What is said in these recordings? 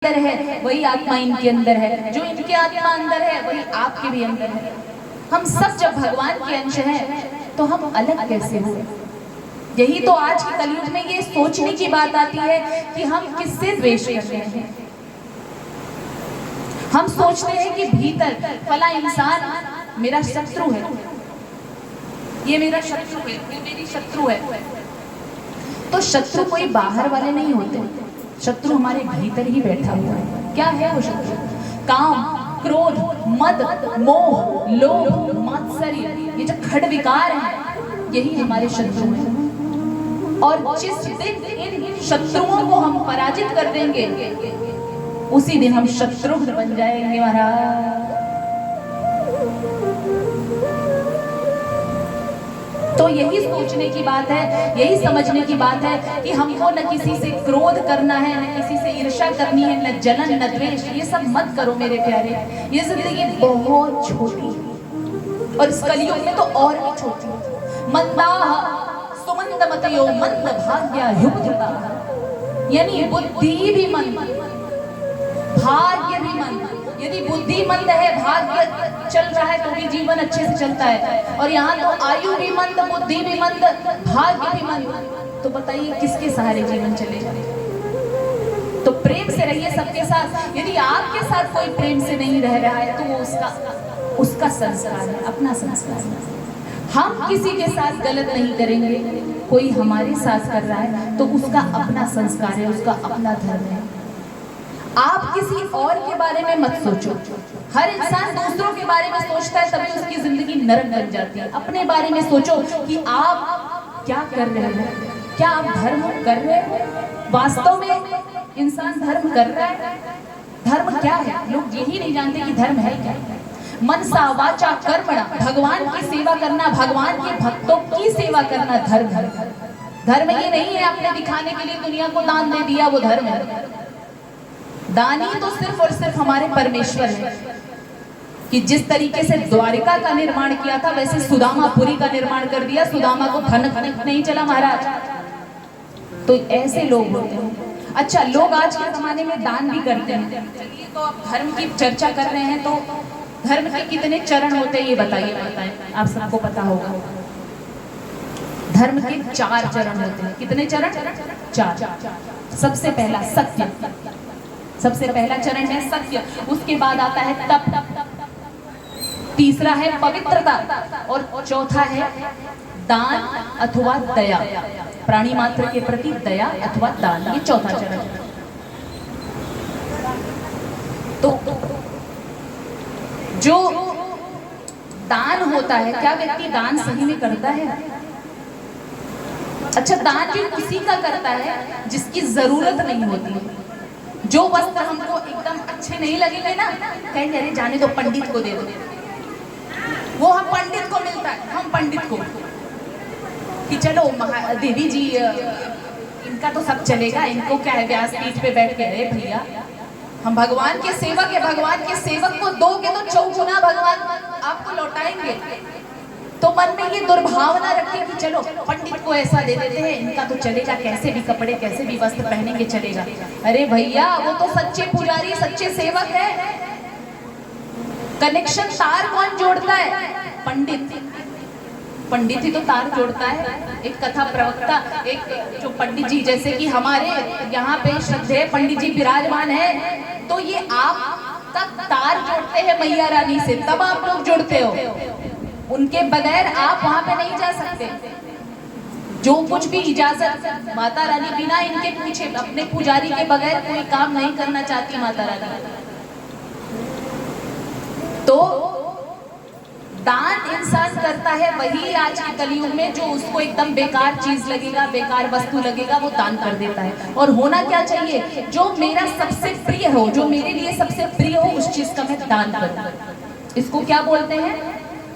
अंदर है वही आत्मा इनके अंदर है, जो इनके आत्मा अंदर है वही आपके भी अंदर है। हम सब जब भगवान के अंश हैं तो हम अलग कैसे हुए? यही तो आज के कलयुग में ये सोचने की बात आती है कि हम किससे द्वेष कर रहे हैं। हम सोचते हैं कि भीतर फला इंसान मेरा शत्रु है, ये मेरा शत्रु है, ये मेरी शत्रु है। तो शत्रु कोई बाहर वाले नहीं होते, शत्रु हमारे भीतर ही बैठा हुआ है। क्या है वो शत्रु? काम, क्रोध, मद, मोह, लोभ, मात्सर्य, ये जो खड़ विकार है यही हमारे शत्रु हैं। और जिस दिन इन शत्रुओं को हम पराजित कर देंगे उसी दिन हम शत्रुघ्न बन जाएंगे महाराज। तो यही सोचने की बात है, यही समझने की बात है कि हमको न किसी से क्रोध करना है, न किसी से ईर्ष्या करनी है, न जलन, न द्वेष। ये सब मत करो मेरे प्यारे। ये जिंदगी बहुत छोटी है और इस कलयुग में तो और भी छोटी। मंदाः सुमंदमतयो मंद भाग्या युक्तः, यानी बुद्धि भी मंद, भाग्य भी मंद। यदि बुद्धि मंद है, भाग्य चल रहा है तो भी जीवन अच्छे से चलता है। और यहाँ तो आयु भी मंद, बुद्धि भी मंद, भाग्य भी मंद। तो बताइए किसके सहारे जीवन चलेगा? तो प्रेम से रहिए सबके साथ। यदि आपके साथ कोई प्रेम से नहीं रह रहा है तो वो उसका संस्कार है, अपना संस्कार है। हम किसी के साथ गलत नहीं करेंगे, कोई हमारे साथ कर रहा है तो उसका अपना संस्कार है, उसका अपना धर्म है। आप किसी और के बारे में मत सोचो। हर इंसान दूसरों के बारे में सोचता है तभी उसकी जिंदगी नरक बन जाती है। अपने बारे में सोचो कि आप क्या कर रहे हो, क्या आप धर्म कर रहे हो? वास्तव में इंसान धर्म कर रहा है? धर्म क्या है? लोग यही नहीं जानते कि धर्म है क्या। मनसा वाचा कर्मणा, भगवान की सेवा करना, भगवान के भक्तों की सेवा करना धर्म है। धर्म ये नहीं है आपने दिखाने के लिए दुनिया को दान दे दिया, वो धर्म है। दानी तो सिर्फ और सिर्फ हमारे परमेश्वर है कि जिस तरीके से द्वारिका का निर्माण किया था वैसे सुदामापुरी का निर्माण कर दिया। सुदामा को धन नहीं चला महाराज। तो ऐसे लोग होते हैं। अच्छा, लोग आज के जमाने में दान भी करते हैं। चलिए, तो आप धर्म की चर्चा कर रहे हैं तो धर्म के कितने चरण होते हैं ये बताइए। बताएं, आप सबको पता होगा। धर्म के 4 चरण होते हैं। कितने चरण? 4। सबसे पहला सत्य, सबसे पहला चरण है सत्य। उसके बाद आता है तप, तीसरा है पवित्रता और चौथा है दान अथवा दया, प्राणी मात्र के प्रति दया अथवा दान। ये चौथा चरण है। तो जो दान होता है, क्या व्यक्ति दान सही में करता है? अच्छा, दान भी उसी का करता है जिसकी जरूरत नहीं होती है। जो वस्त्र हमको एकदम अच्छे नहीं लगेंगे ना, कहेंगे अरे जाने दो, पंडित को दे दो। वो हम पंडित को मिलता है, हम पंडित को कि चलो देवी जी इनका तो सब चलेगा, इनको क्या है, व्यासपीठ पे बैठ के। अरे भैया, हम भगवान के सेवक है, भगवान के सेवक को दोगे तो चौगुना भगवान आपको लौटाएंगे। तो मन में ये दुर्भावना रखें कि चलो पंडित को ऐसा दे देते हैं, इनका तो चलेगा, कैसे भी कपड़े कैसे भी वस्त्र पहनेंगे चलेगा। अरे भैया, वो तो सच्चे पुजारी, सच्चे सेवक है। कनेक्शन तार कौन जोड़ता है? पंडित। पंडित ही तो तार जोड़ता है। एक कथा प्रवक्ता, एक जो पंडित जी, जैसे कि हमारे यहाँ पे श्रद्धेय पंडित जी विराजमान है, तो ये आपका तार जोड़ते हैं मैया रानी से, तब आप लोग जुड़ते हो। उनके बगैर आप वहां पे नहीं जा सकते। जो कुछ भी इजाजत माता रानी बिना इनके पूछे, अपने पुजारी के बगैर कोई काम नहीं करना चाहती माता रानी। तो दान इंसान करता है वही आज के कलयुग में जो उसको एकदम बेकार चीज लगेगा, बेकार वस्तु लगेगा, वो दान कर देता है। और होना क्या चाहिए? जो मेरा सबसे प्रिय हो, जो मेरे लिए सबसे प्रिय हो, उस चीज का मैं दान करूं। इसको क्या बोलते हैं?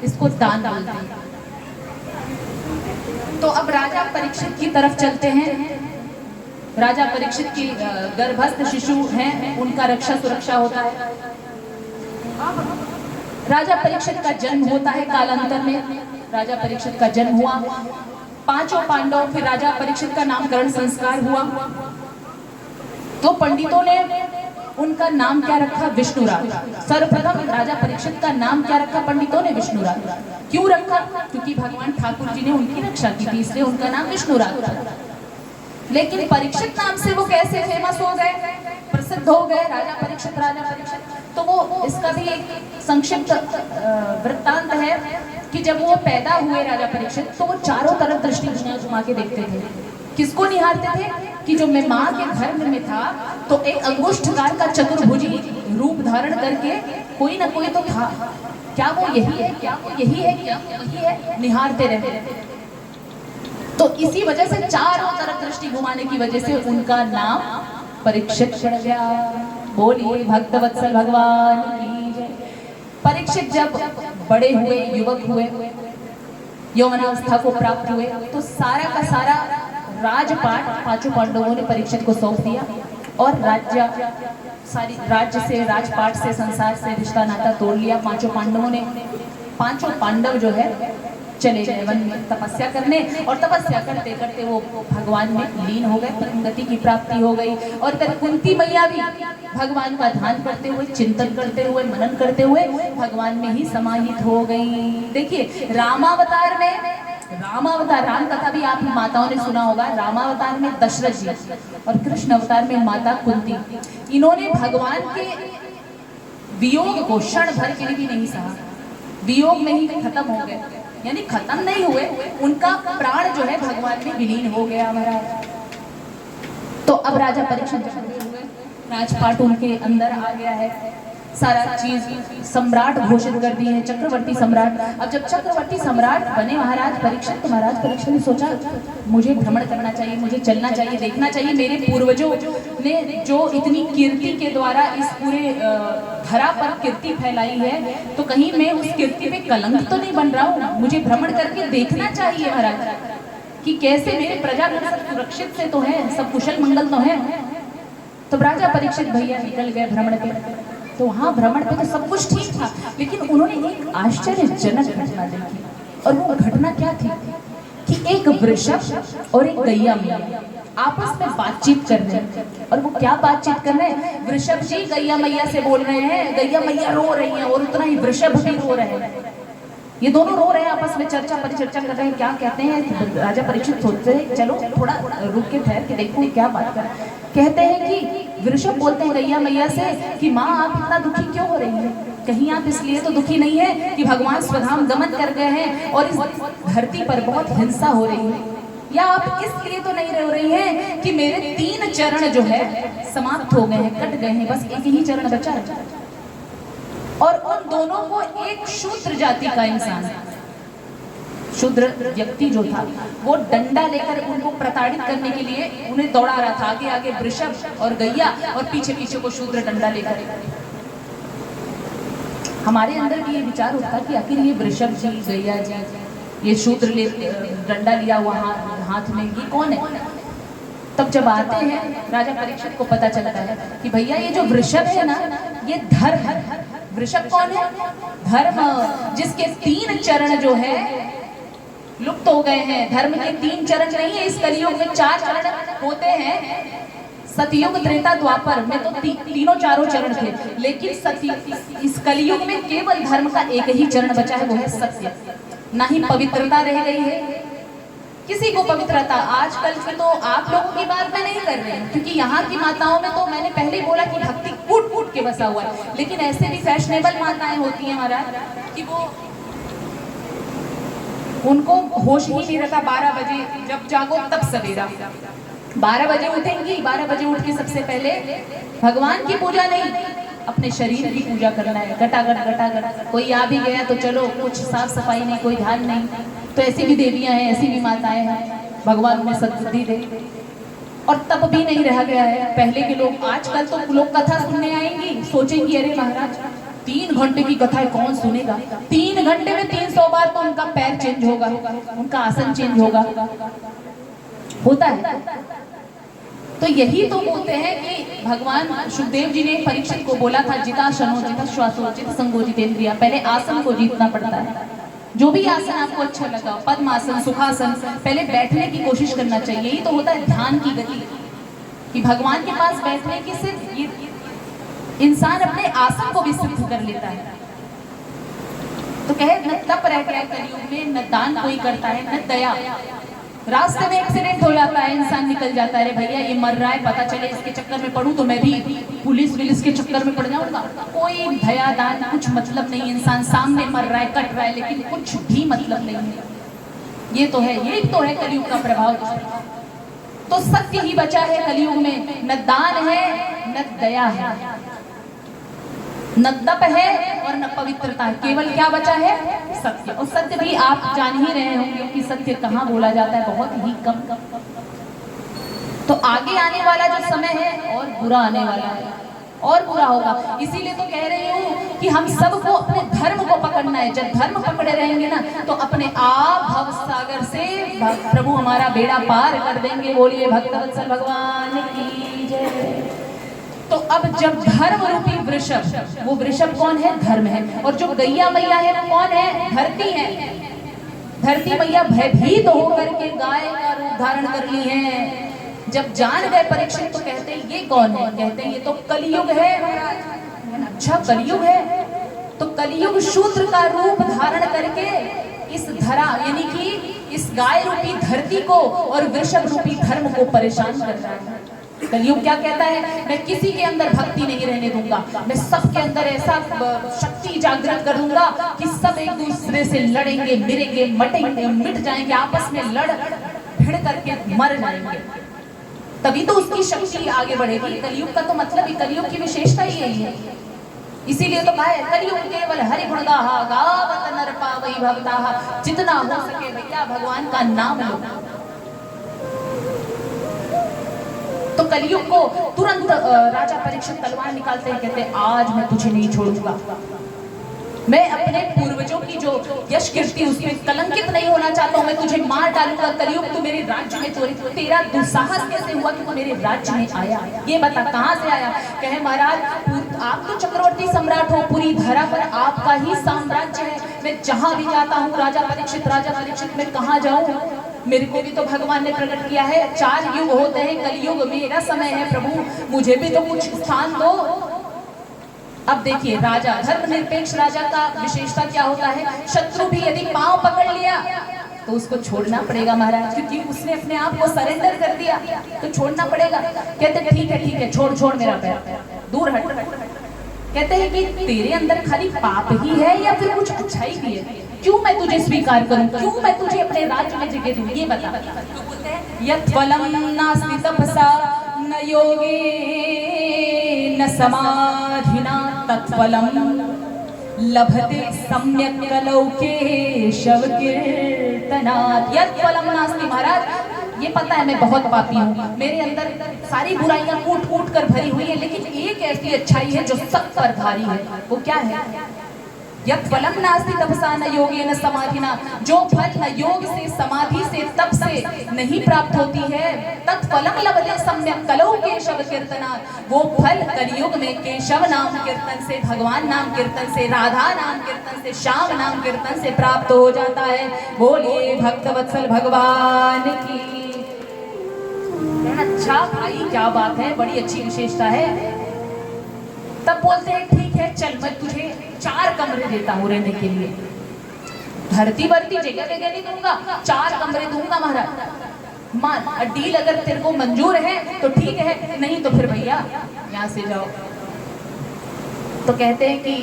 इसको दान बोलते हैं। तो अब राजा परीक्षित की तरफ चलते हैं। राजा परीक्षित की गर्भस्थ शिशु हैं, उनका रक्षा सुरक्षा होता है। राजा परीक्षित का जन्म होता है कालांतर में। राजा परीक्षित का जन्म हुआ, 5 पांडव, फिर राजा परीक्षित का नामकरण संस्कार हुआ। तो पंडितों ने उनका नाम क्या रखा? विष्णुराज। सर्वप्रथम राजा परीक्षित का नाम क्या रखा पंडितों ने? विष्णुराज। क्यों रखा? क्योंकि भगवान ठाकुर जी ने उनकी रक्षा की थी, इसलिए उनका नाम विष्णुराज था। लेकिन परीक्षित नाम से वो कैसे फेमस हो गए, प्रसिद्ध हो गए, राजा परीक्षित राजा परीक्षित? तो वो इसका भी एक संक्षिप्त वृत्तांत है कि जब वो पैदा हुए राजा परीक्षित, तो वो चारों तरफ दृष्टि घुमा के देखते थे। किसको निहारते थे? कि जो मैं माँ के घर में था तो एक अंगुष्ठकार का चतुर्भुजी रूप धारण करके कोई ना कोई तो था, क्या वो यही है, क्या वो यही है, क्या वो वही है, निहारते रहते। तो इसी वजह से चारों तरफ दृष्टि घुमाने की वजह से उनका नाम परीक्षित पड़ गया। बोलिए भक्तवत्सल भगवान की जय। परीक्षित जब बड़े हुए, युवक हुए, यौवनावस्था को प्राप्त हुए, तो सारा का सारा राजपाट पांचों पांडवों ने परीक्षित को सौंप दिया और राज्य से, राजपाट से, संसार से रिश्ता नाता तोड़ लिया। पांचों पांडव जो है चले गए वन में तपस्या करने, और तपस्या करते करते वो भगवान में लीन हो गए, परम गति की प्राप्ति हो गई। और फिर कुंती मैया भी भगवान का ध्यान करते हुए, चिंतन करते हुए, मनन करते हुए भगवान में ही समाहित हो गई। देखिए रामावतार में, राम कथा भी आप माताओं ने सुना होगा। रामावतार में दशरथ जी और कृष्ण अवतार में माता कुंती, इन्होंने भगवान के वियोग को क्षण भर के लिए भी नहीं सहा, वियोग में ही खत्म हो गए, यानी खत्म नहीं हुए, उनका प्राण जो है भगवान में विलीन हो गया महाराज। तो अब राजा परीक्षित हुए, राजपाट उनके अंदर आ गया है, सारा चीज सम्राट घोषित कर दी है, चक्रवर्ती सम्राट। अब जब चक्रवर्ती सम्राट बने महाराज परीक्षित, तो महाराज परीक्षित ने सोचा मुझे भ्रमण करना चाहिए, मुझे चलना चाहिए, देखना चाहिए मेरे पूर्वजों ने जो इतनी कीर्ति के द्वारा इस पूरे धरा पर कीर्ति फैलाई है, तो कहीं मैं उस कीर्ति पे कलंक तो नहीं बन रहा हूँ। मुझे भ्रमण करके देखना चाहिए महाराज कि कैसे मेरे प्रजागण सब सुरक्षित से तो है, सब कुशल मंगल तो है। तो राजा परीक्षित भैया निकल गए भ्रमण पे। तो वहाँ भ्रमण पे तो सब कुछ ठीक था, लेकिन उन्होंने एक आश्चर्यजनक घटना देखी। और वो घटना क्या थी कि एक वृषभ और एक गैया मैया आपस में बातचीत कर रहे हैं। और वो क्या बातचीत कर रहे हैं? वृषभ जी गैया मैया से बोल रहे हैं, गैया मैया रो रही हैं, और उतना ही वृषभ भी रो रहे हैं। ये दोनों रो रहे हैं, आपस में चर्चा परिचर्चा कर रहे हैं। क्या कहते हैं? राजा परीक्षित सोचते हैं चलो थोड़ा रुक के ठहर के देखो क्या बात कर। कहते हैं कि वृषभ बोलते हैं गैया मैया से कि माँ आप इतना दुखी क्यों हो रही हैं? कहीं आप इसलिए तो दुखी नहीं है कि भगवान स्वधाम गमन कर गए हैं और इस धरती पर बहुत हिंसा हो रही है, या आप इसलिए तो नहीं रो रही हैं कि मेरे 3 चरण जो है समाप्त हो गए हैं, कट गए हैं, बस एक ही चरण बचा है। और उन दोनों को एक शूद्र जाति का इंसान, शूद्र व्यक्ति जो था, वो डंडा लेकर उनको प्रताड़ित करने के लिए उन्हें दौड़ा रहा था। आगे आगे वृषभ और गैया और पीछे पीछे को शूद्र डंडा लेकर। हमारे अंदर भी ये विचार उठता कि आखिर ये वृषभ जी, गैया जी, ये शूद्र ले डंडा लिया हुआ हाथ में, ये कौन है? तब जब आते हैं राजा परीक्षित को पता चलता है कि भैया ये जो वृषभ है ना, ये धर्म है। वृषभ कौन है? धर्म, जिसके 3 चरण जो है लुप्त हो गए हैं। धर्म के 3 चरण नहीं है, इस कलियुग में 4 चरण होते हैं। सतयुग, त्रेता, द्वापर में तो तीनों चारों चरण थे, लेकिन इस कलियुग में केवल धर्म का एक ही चरण बचा है, वो है सत्य। ना ही पवित्रता रह गई है, किसी को पवित्रता। आजकल की तो आप लोगों की बात मैं नहीं कर रही हूँ, क्योंकि यहाँ की माताओं में तो मैंने पहले ही बोला कि भक्ति कूट कूट के बसा हुआ है। लेकिन ऐसे भी फैशनेबल माताएं होती हैं महाराज कि वो उनको होश ही नहीं रहता। 12 बजे जब जागो तब सवेरा, 12 बजे उठेंगी, 12 बजे उठ के सबसे पहले भगवान की पूजा नहीं, अपने शरीर की पूजा करना है। गटागट कोई आ भी गया तो चलो कुछ साफ सफाई नहीं, कोई ध्यान नहीं। तो ऐसी भी देवियां हैं, ऐसी भी माताएं हैं, भगवान उन्हें सद्बुद्धि दे। और तब भी नहीं रहा गया है पहले के लोग। आजकल तो लोग कथा सुनने आएंगी, सोचेंगी अरे महाराज 3 घंटे की कथा है, कौन सुनेगा? 3 घंटे में 300 बार तो उनका पैर चेंज होगा, उनका आसन चेंज होगा, होता है। तो यही तो बोलते हैं कि भगवान सुखदेव जी ने परीक्षित को बोला था, जिताशनो जित श्वासो जित संगो जितेंद्रिया। पहले आसन को जीतना पड़ता है। जो भी आसन आपको अच्छा लगा, पद्मासन, सुखासन, पहले बैठने की कोशिश करना चाहिए। यही तो होता है ध्यान की गति, कि भगवान के पास बैठने की सिर्फ इंसान अपने आसन को भी सिद्ध कर लेता है। तो कहे न तप रह गया कलयुग में, न दान कोई करता है, न दया। रास्ते में एक्सीडेंट हो जाता है, इंसान निकल जाता है, अरे भैया ये मर रहा है, पता चले इसके चक्कर में पड़ूं तो मैं भी पुलिस के चक्कर में पड़ जाऊंगा। कोई दया दान कुछ मतलब नहीं, इंसान सामने मर रहा है, कट रहा है, लेकिन कुछ भी मतलब नहीं है। ये तो है, ये तो है कलयुग का प्रभाव। तो सत्य ही बचा है कलयुग में, न दान है न दया है, न तप है और न पवित्रता है, केवल क्या बचा है? सत्य। और सत्य भी आप जान ही रहे होंगे कि सत्य कहाँ बोला जाता है, बहुत ही कम। तो आगे आने वाला जो समय है और बुरा आने वाला है, और बुरा होगा। इसीलिए तो कह रही हूँ कि हम सबको अपने धर्म को पकड़ना है। जब धर्म पकड़े रहेंगे ना तो अपने आप भव सागर से प्रभु हमारा बेड़ा पार कर देंगे। बोलिए भक्तवत्सल भगवान की जय। तो अब जब धर्म रूपी वृषभ, वो वृषभ कौन है? धर्म है। और जो गैया मैया है वो कौन है? धरती है। धरती मैया भयभीत होकर के गाय का रूप धारण कर ली है। जब जान गए परीक्षित तो कहते हैं ये कौन है? कहते हैं ये तो कलयुग है। अच्छा कलयुग है, तो कलयुग शूद्र का रूप धारण करके इस धरा यानी कि इस गाय रूपी धरती को और वृषभ रूपी धर्म को परेशान कर रहा है। कलयुग क्या कहता है? मैं किसी के अंदर भक्ति नहीं रहने दूंगा, मैं सबके अंदर ऐसा शक्ति जागृत कर दूंगा कि सब एक दूसरे से लड़ेंगे, मिलेंगे, मटेंगे, मिट जाएंगे, आपस में लड़ भिड़ करके मर जाएंगे, तभी तो उसकी शक्ति आगे बढ़ेगी। कलयुग का तो मतलब ही, कलयुग की विशेषता ही यही है। इसीलिए तो कहा है कलयुग केवल हरि गुण गाहा, गावत नर पावई भवताहा। जितना हो सके भैया भगवान का नाम लो। तो कलयुग को तुरंत राजा परीक्षित तलवार निकालते हैं, कहते हैं आज मैं तुझे नहीं छोड़ूंगा, मैं अपने पूर्वजों की जो यश कीर्ति उसमें कलंकित नहीं होना चाहता हूं, मैं तुझे मार डालूंगा। कलयुग तू मेरे राज्य में चोरी, तेरा दुस्साहस कैसे हुआ कि तू मेरे राज्य में आया? ये बता कहां से आया? कहे महाराज आप तो चक्रवर्ती सम्राट हो, पूरी धरा पर आपका ही साम्राज्य है, मैं जहां भी जाता हूँ राजा परीक्षित मैं कहाँ जाऊं? मेरे को भी तो भगवान ने प्रकट किया है, 4 युग होते हैं, कलयुग मेरा समय है प्रभु, मुझे भी तो कुछ स्थान दो। अब देखिए राजा, धर्मनिरपेक्ष राजा का विशेषता क्या होता है? शत्रु भी यदि पांव पकड़ लिया तो उसको छोड़ना पड़ेगा महाराज, क्योंकि उसने अपने आप को सरेंडर कर दिया, तो छोड़ना पड़ेगा। कहते ठीक है छोड़ मेरा पैर, दूर हट। कहते हैं कि तेरे अंदर खाली पाप ही है या फिर कुछ अच्छाई भी है? क्यों मैं तुझे स्वीकार करूं, क्यों मैं तुझे अपने राज्य में जगह दूं? ये बता। तो बोलते हैं यत् फलं नास्ति तपसा न योगे न समाधिना तत्फलं लभते सम्यक् कलौके शव कीर्तनात्। यत् फलं नास्ति महाराज, ये पता है मैं बहुत पापी हूँ, मेरे अंदर सारी बुराइयां कूट कूट कर भरी हुई है, लेकिन एक ऐसी अच्छाई है जो सब पर भारी है। वो क्या है? यत् फलं नास्ति तपसा न योगेन समाधिना, जो फल न योग से, समाधि से, तप से नहीं प्राप्त होती है, तत्फलं लभते सम्यक् कलौ केशव कीर्तनात्, वो फल कलयुग में केशव नाम कीर्तन से, भगवान नाम कीर्तन से, राधा नाम कीर्तन से, श्याम नाम कीर्तन से प्राप्त हो जाता है। बोलिए भक्तवत्सल भगवान की। अच्छा भाई क्या बात है, बड़ी अच्छी विशेषता है। तब बोलते हैं ठीक है चल मैं तुझे 4 कमरे देता हूँ रहने के लिए, धरती भरती जगह नहीं दूंगा, 4 कमरे दूंगा महाराज। मान डील अगर तेरे को मंजूर है तो ठीक है, नहीं तो फिर भैया यहाँ से जाओ। तो कहते हैं कि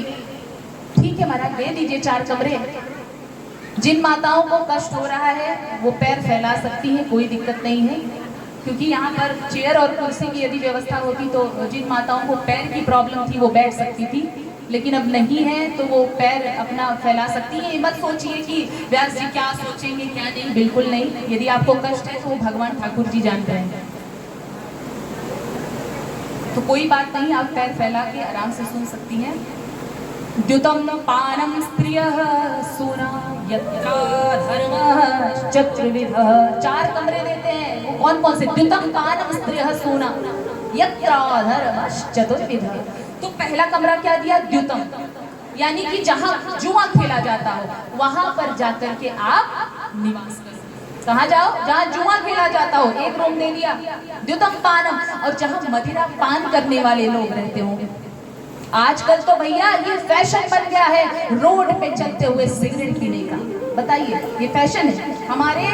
ठीक है महाराज दे दीजिए 4 कमरे। जिन माताओं को कष्ट हो रहा है वो पैर फैला सकती है, कोई दिक्कत नहीं है, क्योंकि यहाँ पर चेयर और कुर्सी की यदि व्यवस्था होती तो जिन माताओं को पैर की प्रॉब्लम थी वो बैठ सकती थी, लेकिन अब नहीं है तो वो पैर अपना फैला सकती है। मत सोचिए कि व्यास जी क्या सोचेंगे क्या नहीं, बिल्कुल नहीं। यदि आपको कष्ट है तो वो भगवान ठाकुर जी जानते हैं, तो कोई बात नहीं, आप पैर फैला के आराम से सुन सकती हैं। द्युतम पानम स्त्रियः सूना यत्र धर्मः चतुर्विधः। 4 कमरे देते हैं, वो कौन कौन से? द्युतम पानम स्त्रियः सूना यत्र धर्मः चतुर्विधः। तो पहला कमरा क्या दिया? द्युतम, यानी कि जहां जुआ खेला जाता हो वहां पर जाकर के आप निवास करो। कहाँ जाओ? जहाँ जुआ खेला जाता हो, एक रूम दे दिया। द्युतम पानम, और जहां मदिरा पान करने वाले लोग रहते होंगे आजकल तो भैया ये फैशन बन गया है रोड पे चलते हुए सिगरेट पीने का। बताइए, ये फैशन है, हमारे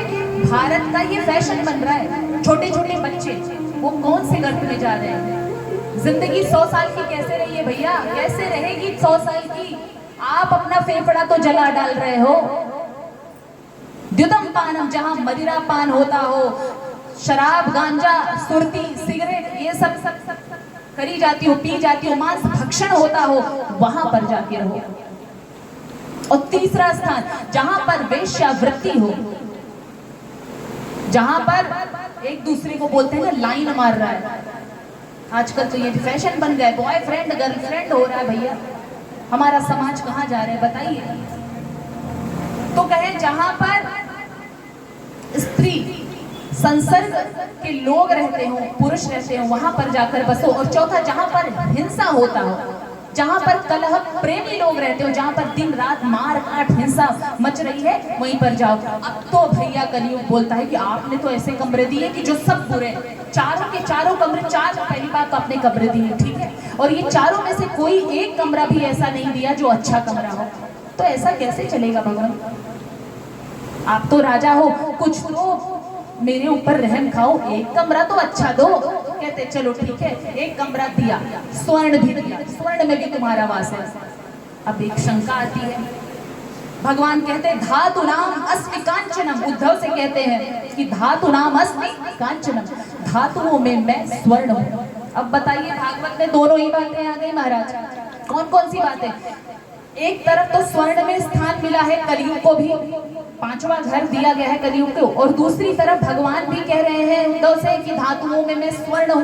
भारत का ये फैशन बन रहा है। छोटे छोटे बच्चे वो कौन से गर्त में जा रहे हैं। जिंदगी 100 साल की कैसे रही है भैया, कैसे रहेगी 100 साल की। आप अपना फेफड़ा तो जला डाल रहे हो। द्युतम पानम, जहां मदिरा पान होता हो, शराब गांजा सुरती सिगरेट ये सब करी जाती हो, पी जाती हो, मांस भक्षण होता हो, वहां पर जाके रहो। और तीसरा स्थान जहां पर वेश्यावृत्ति हो, जहां पर एक दूसरे को बोलते हैं ना लाइन मार रहा है। आजकल तो ये फैशन बन गया है, बॉयफ्रेंड गर्लफ्रेंड हो रहा है भैया। हमारा समाज कहां जा रहा है बताइए। तो कहे जहां पर स्त्री संसर्ग के लोग रहते हो, पुरुष रहते हो, वहां पर जाकर बसो। और चौथा, जहां पर हिंसा होता हो, जहां पर कलह प्रेमी लोग रहते हो, जहां पर दिन रात मार काट हिंसा मच रही है, वहीं पर जाओ। अब तो भैया कलयुग बोलता है कि आपने तो ऐसे कमरे दिए कि जो सब बुरे, चारों के चारों कमरे, चार पहली बात तो आपने कमरे दिए, ठीक है, और ये चारों में से कोई एक कमरा भी ऐसा नहीं दिया जो अच्छा कमरा हो। तो ऐसा कैसे चलेगा भगवान। आप तो राजा हो, कुछ तो मेरे ऊपर रहम खाओ, एक कमरा तो अच्छा दो। कहते चलो ठीक है, एक कमरा दिया, स्वर्ण भी दिया, स्वर्ण में भी तुम्हारा वास है। अब एक शंका आती है, भगवान कहते हैं धातु नाम अस्मि कांचनम। उद्धव से कहते हैं कि धातु नाम अस्मि कांचनम, धातुओं में मैं स्वर्ण हूँ। अब बताइए, भागवत में दोनों ही बातें आ गई महाराज। कौन कौन सी बातें। एक तरफ तो स्वर्ण में स्थान मिला है कलयुग को भी, 5वां घर दिया गया है कलयुग को, और दूसरी तरफ भगवान भी कह रहे हैं उद्धव से कि धातुओं में मैं स्वर्ण हूं।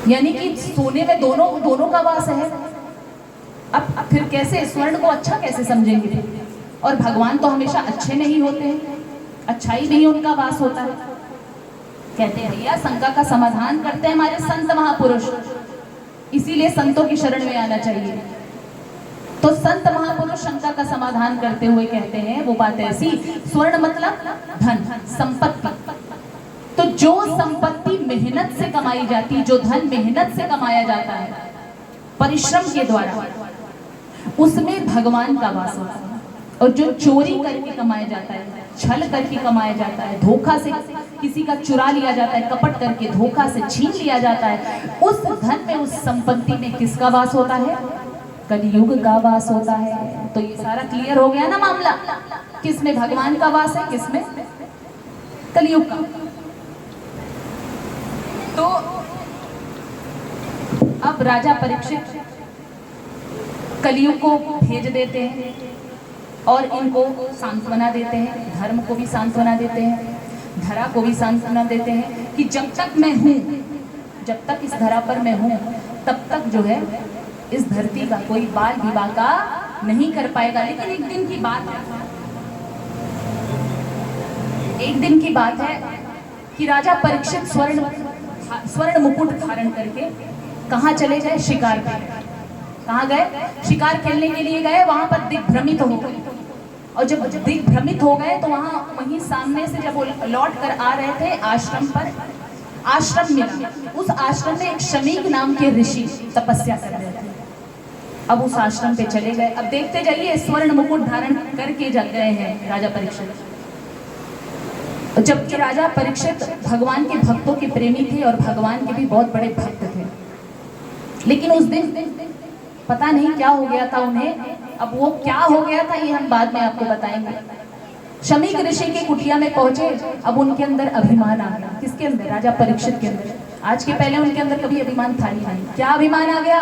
यानी कि सोने में दोनों का वास है। अब फिर कैसे स्वर्ण को अच्छा कैसे समझेंगे। और भगवान तो हमेशा अच्छे नहीं होते हैं, अच्छाई में ही उनका वास होता है। कहते हैं भैया शंका का समाधान करते हैं हमारे संत महापुरुष, इसीलिए संतों की शरण में आना चाहिए। तो संत महापुरुष शंका का समाधान करते हुए कहते हैं वो बात ऐसी, स्वर्ण मतलब धन संपत्ति। तो जो संपत्ति मेहनत से कमाई जाती, जो धन मेहनत से कमाया जाता है परिश्रम के द्वारा, उसमें भगवान का वास होता है। और जो चोरी करके कमाया जाता है, छल करके कमाया जाता है, धोखा से किसी का चुरा लिया जाता है, कपट करके धोखा से छीन लिया जाता है, उस धन में उस संपत्ति में किसका वास होता है। कलयुग का वास होता है। तो ये सारा क्लियर हो गया ना मामला, किसमें भगवान का वास है, किसमें कलयुग का। तो अब राजा परीक्षित कलयुग को भेज देते हैं और इनको सांत्वना देते हैं, धर्म को भी सांत्वना देते हैं, धरा को भी सांत्वना देते हैं कि जब तक मैं हूं, जब तक इस धरा पर मैं हूं, तब तक जो है इस धरती का कोई बाल विवाह का नहीं कर पाएगा। लेकिन एक दिन की बात है, एक दिन की बात है कि राजा परीक्षित स्वर्ण मुकुट धारण करके कहाँ चले गए, शिकार पे। कहाँ गए, शिकार खेलने के लिए गए। वहां पर दिग्भ्रमित हो गए, और जब दिग्भ्रमित हो गए तो वहीं सामने से जब लौट कर आ रहे थे आश्रम पर, आश्रम मिला। उस आश्रम में एक शमीक नाम के ऋषि तपस्या कर रहे थे। अब उस आश्रम पे चले गए। अब देखते जाइए, स्वर्ण मुकुट धारण करके जग गए हैं राजा परीक्षित। जबकि राजा परीक्षित भगवान के भक्तों के प्रेमी थे और भगवान के भी बहुत बड़े भक्त थे। लेकिन उस दिन पता नहीं क्या हो गया था उन्हें। अब वो क्या हो गया था ये हम बाद में आपको बताएंगे। शमीक ऋषि की कुटिया में पहुंचे। अब उनके अंदर अभिमान आ गया। किसके अंदर, राजा परीक्षित के अंदर। आज के पहले उनके अंदर कभी अभिमान था ही नहीं। क्या अभिमान आ गया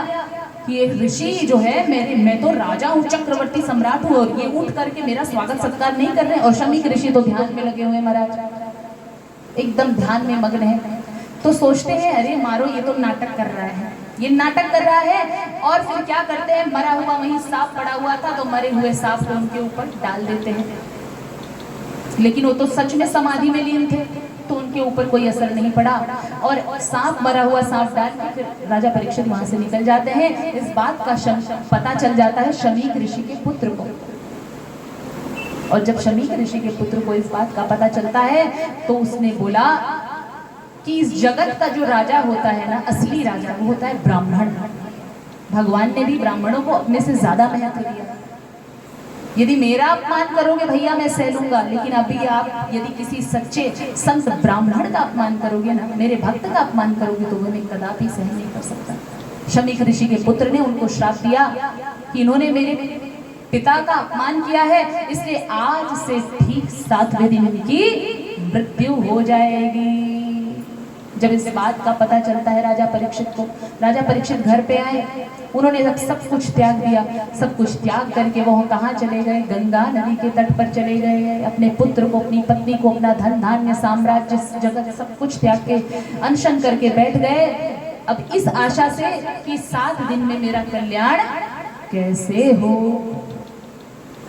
कि ये ऋषि जो है मैं तो राजा हूँ, चक्रवर्ती सम्राट हूँ, और ये उठ करके मेरा स्वागत सत्कार नहीं कर रहे। और शमीक ऋषि तो ध्यान में लगे हुए महाराज, एकदम ध्यान में मग्न है। तो सोचते हैं अरे मारो, ये तो नाटक कर रहा है, ये नाटक कर रहा है। और फिर क्या करते हैं, मरा हुआ वहीं सांप पड़ा हुआ था तो मरे हुए सांप को उनके ऊपर डाल देते हैं। लेकिन वो तो सच में समाधि में लीन थे, तो उनके ऊपर कोई असर नहीं पड़ा। और सांप, मरा हुआ सांप डाल के फिर राजा परीक्षित वहां से निकल जाते हैं। इस बात का पता चल जाता है शमीक ऋषि के पुत्र को। और जब शमीक ऋषि के पुत्र को इस बात का पता चलता है तो उसने बोला कि इस जगत का जो राजा होता है ना, असली राजा, वो होता है ब्राह्मण। भगवान ने भी ब्राह्मणों को अपने से ज्यादा महत्व दिया। यदि मेरा अपमान करोगे भैया मैं सह लूंगा, लेकिन अभी आप यदि किसी सच्चे संत ब्राह्मण का अपमान करोगे ना, मेरे भक्त का अपमान करोगे, तो वो मैं कदापि सहन नहीं कर सकता। शमीक ऋषि के पुत्र ने उनको श्राप दिया कि इन्होंने मेरे पिता का अपमान किया है, इसलिए आज से ठीक 7वें दिन इनकी मृत्यु हो जाएगी। जब इस बात का पता चलता है राजा परीक्षित को, राजा परीक्षित घर पे आए, उन्होंने सब कुछ त्याग दिया। सब कुछ त्याग करके वो कहाँ चले गए? गंगा नदी के तट पर चले गए। अपने पुत्र को, अपनी पत्नी को, अपना धन धान्य, साम्राज्य, जगत, सब कुछ त्याग के अनशन करके बैठ गए। अब इस आशा से कि 7 दिन में मेरा कल्याण कैसे हो।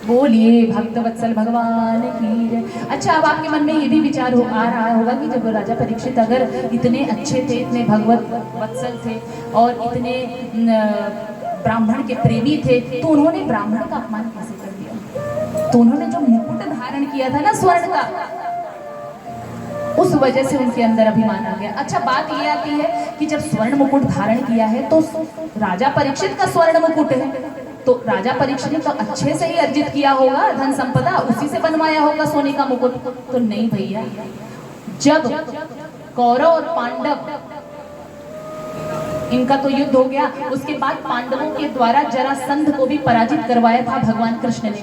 बोलिए भक्तवत्सल भगवान की। अच्छा, अब आपके मन में ये भी विचार आ रहा होगा कि जब राजा परीक्षित अगर इतने अच्छे थे, इतने भगवत वत्सल थे और इतने ब्राह्मण के प्रेमी थे, तो उन्होंने ब्राह्मण का अपमान कैसे कर दिया? तो उन्होंने जो मुकुट धारण किया था ना स्वर्ण का, उस वजह से उनके अंदर अभिमान आ गया। अच्छा, बात ये आती है कि जब स्वर्ण मुकुट धारण किया है तो राजा परीक्षित का स्वर्ण मुकुट है, तो राजा परीक्षित ने तो अच्छे से ही अर्जित किया होगा धन संपदा, उसी से बनवाया होगा सोने का मुकुट। तो नहीं भैया, जब कौरव और पांडव इनका तो युद्ध हो गया, उसके बाद पांडवों के द्वारा जरासंध को भी पराजित करवाया था भगवान कृष्ण ने।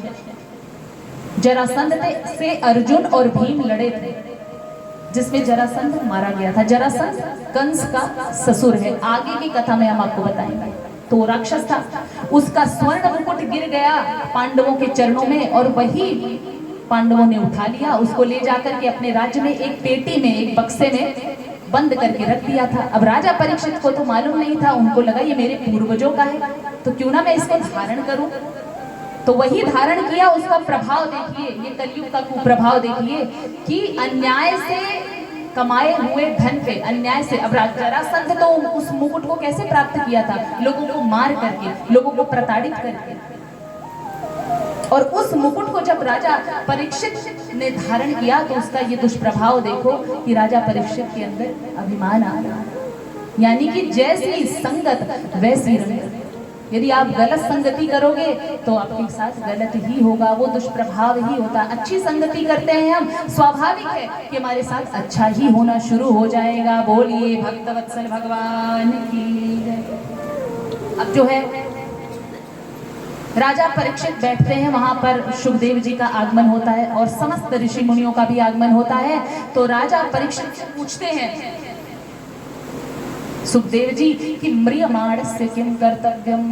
जरासंध से अर्जुन और भीम लड़े थे, जिसमें जरासंध मारा गया था। जरासंध कंस का ससुर है, आगे की कथा में हम आपको बताएंगे। तो राक्षस था, उसका स्वर्ण मुकुट गिर गया पांडवों के चरणों में, और वही पांडवों ने उठा लिया, उसको ले जाकर के अपने राज्य में एक पेटी में, एक बक्से में बंद करके रख दिया था। अब राजा परीक्षित को तो मालूम नहीं था, उनको लगा ये मेरे पूर्वजों का है, तो क्यों ना मैं इसको धारण करूं। तो वही धारण किया। उसका प्रभाव देखिए, ये कलयुग का कुप्रभाव देखिए कि अन्याय से कमाए हुए धन पे, अन्याय से। अब जरासंध तो उस मुकुट को कैसे प्राप्त किया था? लोगों को मार करके, लोगों को प्रताड़ित करके। और उस मुकुट को जब राजा परीक्षित ने धारण किया, तो उसका ये दुष्प्रभाव देखो कि राजा परीक्षित के अंदर अभिमान आ रहा, यानी कि जैसी संगत वैसी रंगत। यदि आप गलत संगति करोगे तो आपके साथ गलत ही होगा, वो दुष्प्रभाव ही होता। अच्छी संगति करते हैं हम, स्वाभाविक है कि हमारे साथ अच्छा ही होना शुरू हो जाएगा। बोलिए भक्तवत्सल भगवान की। अब जो है राजा परीक्षित बैठते हैं, वहां पर सुखदेव जी का आगमन होता है और समस्त ऋषि मुनियों का भी आगमन होता है। तो राजा परीक्षित से पूछते हैं सुखदेव जी कि म्रियमाणस्य किम कर्तव्यम,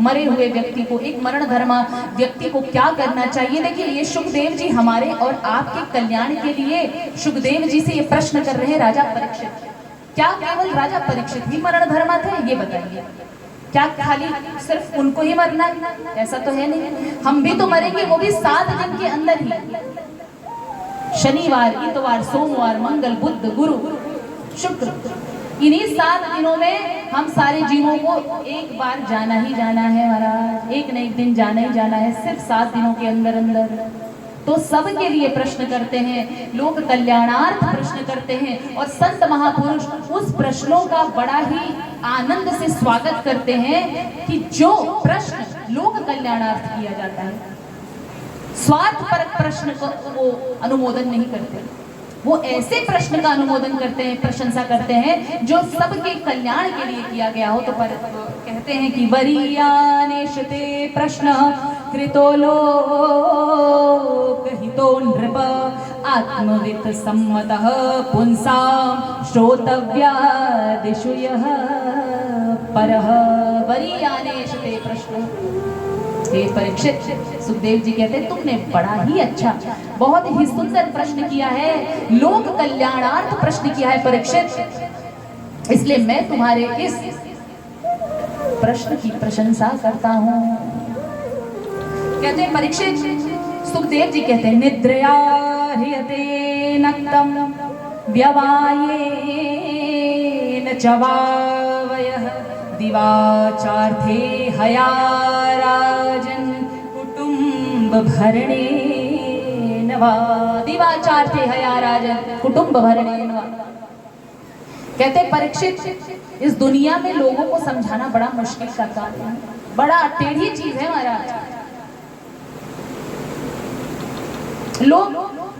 मरे हुए व्यक्ति को, एक मरण धर्मा व्यक्ति को क्या करना चाहिए। देखिए, ये सुखदेव जी हमारे और आपके कल्याण के लिए सुखदेव जी से ये प्रश्न कर रहे हैं राजा परीक्षित। क्या केवल राजा परीक्षित ही मरण धर्मा थे? ये बताइए, क्या खाली सिर्फ उनको ही मरना है? ऐसा तो है नहीं, हम भी तो मरेंगे, वो भी 7 दिन के अंदर ही। शनिवार, इतवार, सोमवार, मंगल, बुध, गुरु, शुक्र, इन्हीं 7 दिनों में हम सारे जीवों को एक बार जाना ही जाना है महाराज, एक न एक दिन जाना ही जाना है, सिर्फ 7 दिनों के अंदर अंदर। तो सबके लिए प्रश्न करते हैं, लोक कल्याणार्थ प्रश्न करते हैं, और संत महापुरुष उस प्रश्नों का बड़ा ही आनंद से स्वागत करते हैं कि जो प्रश्न लोक कल्याणार्थ किया जाता है, स्वार्थपरक प्रश्न को वो अनुमोदन नहीं करते। वो ऐसे प्रश्न का अनुमोदन करते हैं, प्रशंसा करते हैं जो सबके कल्याण के लिए किया गया हो। तो कहते हैं कि वरीयानेशते प्रश्न कृतो लोकहितो नृप आत्मवित् सम्मतः पुंसां श्रोतव्यादिषु यः परः। वरीयानेशते प्रश्न। हे परीक्षित, सुखदेव जी कहते हैं तुमने बड़ा ही अच्छा, बहुत ही सुंदर प्रश्न किया है, लोक कल्याणार्थ प्रश्न किया है परीक्षित, इसलिए मैं तुम्हारे इस प्रश्न की प्रशंसा करता हूँ। कहते हैं परीक्षित, सुखदेव जी कहते हैं निद्रया ह्रियते नक्तम व्यवायेन च वावयः दिवाचार्थे हया राजन कुटुंब भरणेन वा। दिवाचार्थे हया राजन कुटुंब भरणेन वा। कहते परीक्षित, इस दुनिया में लोगों को समझाना बड़ा मुश्किल का काम है, बड़ा टेढ़ी चीज है महाराज। लोग,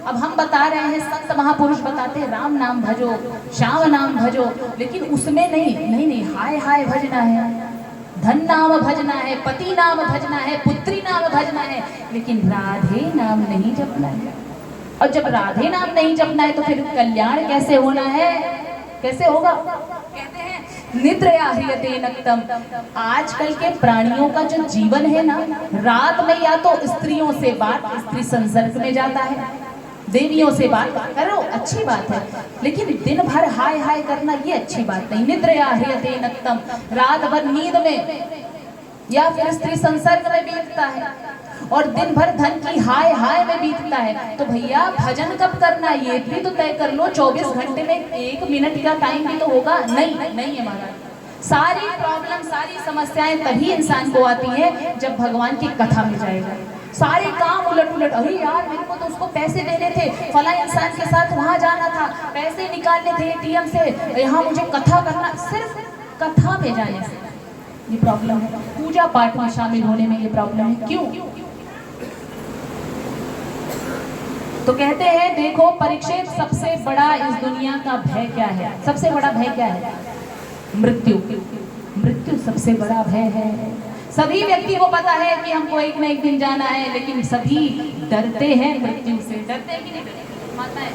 अब हम बता रहे हैं, संत महापुरुष बताते हैं राम नाम भजो, श्याम नाम भजो, लेकिन उसमें नहीं हाय हाय भजना है, धन नाम भजना है, पति नाम भजना है, पुत्री नाम भजना है, लेकिन राधे नाम नहीं जपना है। और जब राधे नाम नहीं जपना है तो फिर कल्याण कैसे होना है, कैसे होगा? कहते हैं निद्रया ह्रियते नक्तम। आजकल के प्राणियों का जो जीवन है ना, रात में या तो स्त्रियों से बात, स्त्री संसर्ग में जाता है, देवियों से बात करो, अच्छी बात है, लेकिन दिन भर हाय हाय करना ये अच्छी बात नहीं। निद्रया ह्रियते नक्तम, रात भर नींद में या फिर स्त्री संसर्ग में बीतता है और दिन भर धन की हाय हाय में बीतता है, तो भैया भजन कब करना है ये भी तो तय कर लो। 24 घंटे में 1 मिनट का टाइम भी तो होगा। नहीं है महाराज। सारी प्रॉब्लम, सारी समस्याएं तभी इंसान को आती है जब भगवान की कथा में जाएगा। सारे काम उलट, अरे यार मेरे को तो उसको पैसे देने थे, फला इंसान के साथ वहां जाना था, पैसे निकालने थे ATM से, यहाँ मुझे कथा करना, सिर्फ कथा में जाने से ये प्रॉब्लम है। पूजा पाठ में शामिल होने में ये प्रॉब्लम है। क्यों? तो कहते हैं देखो परीक्षित, सबसे बड़ा इस दुनिया का भय क्या है? सबसे बड़ा भय क्या है? मृत्यु। मृत्यु सबसे बड़ा भय है। सभी व्यक्ति को पता है कि हमको एक न एक दिन जाना है, लेकिन सभी डरते हैं मृत्यु से। डरते हैं कि नहीं डरते? माताएं,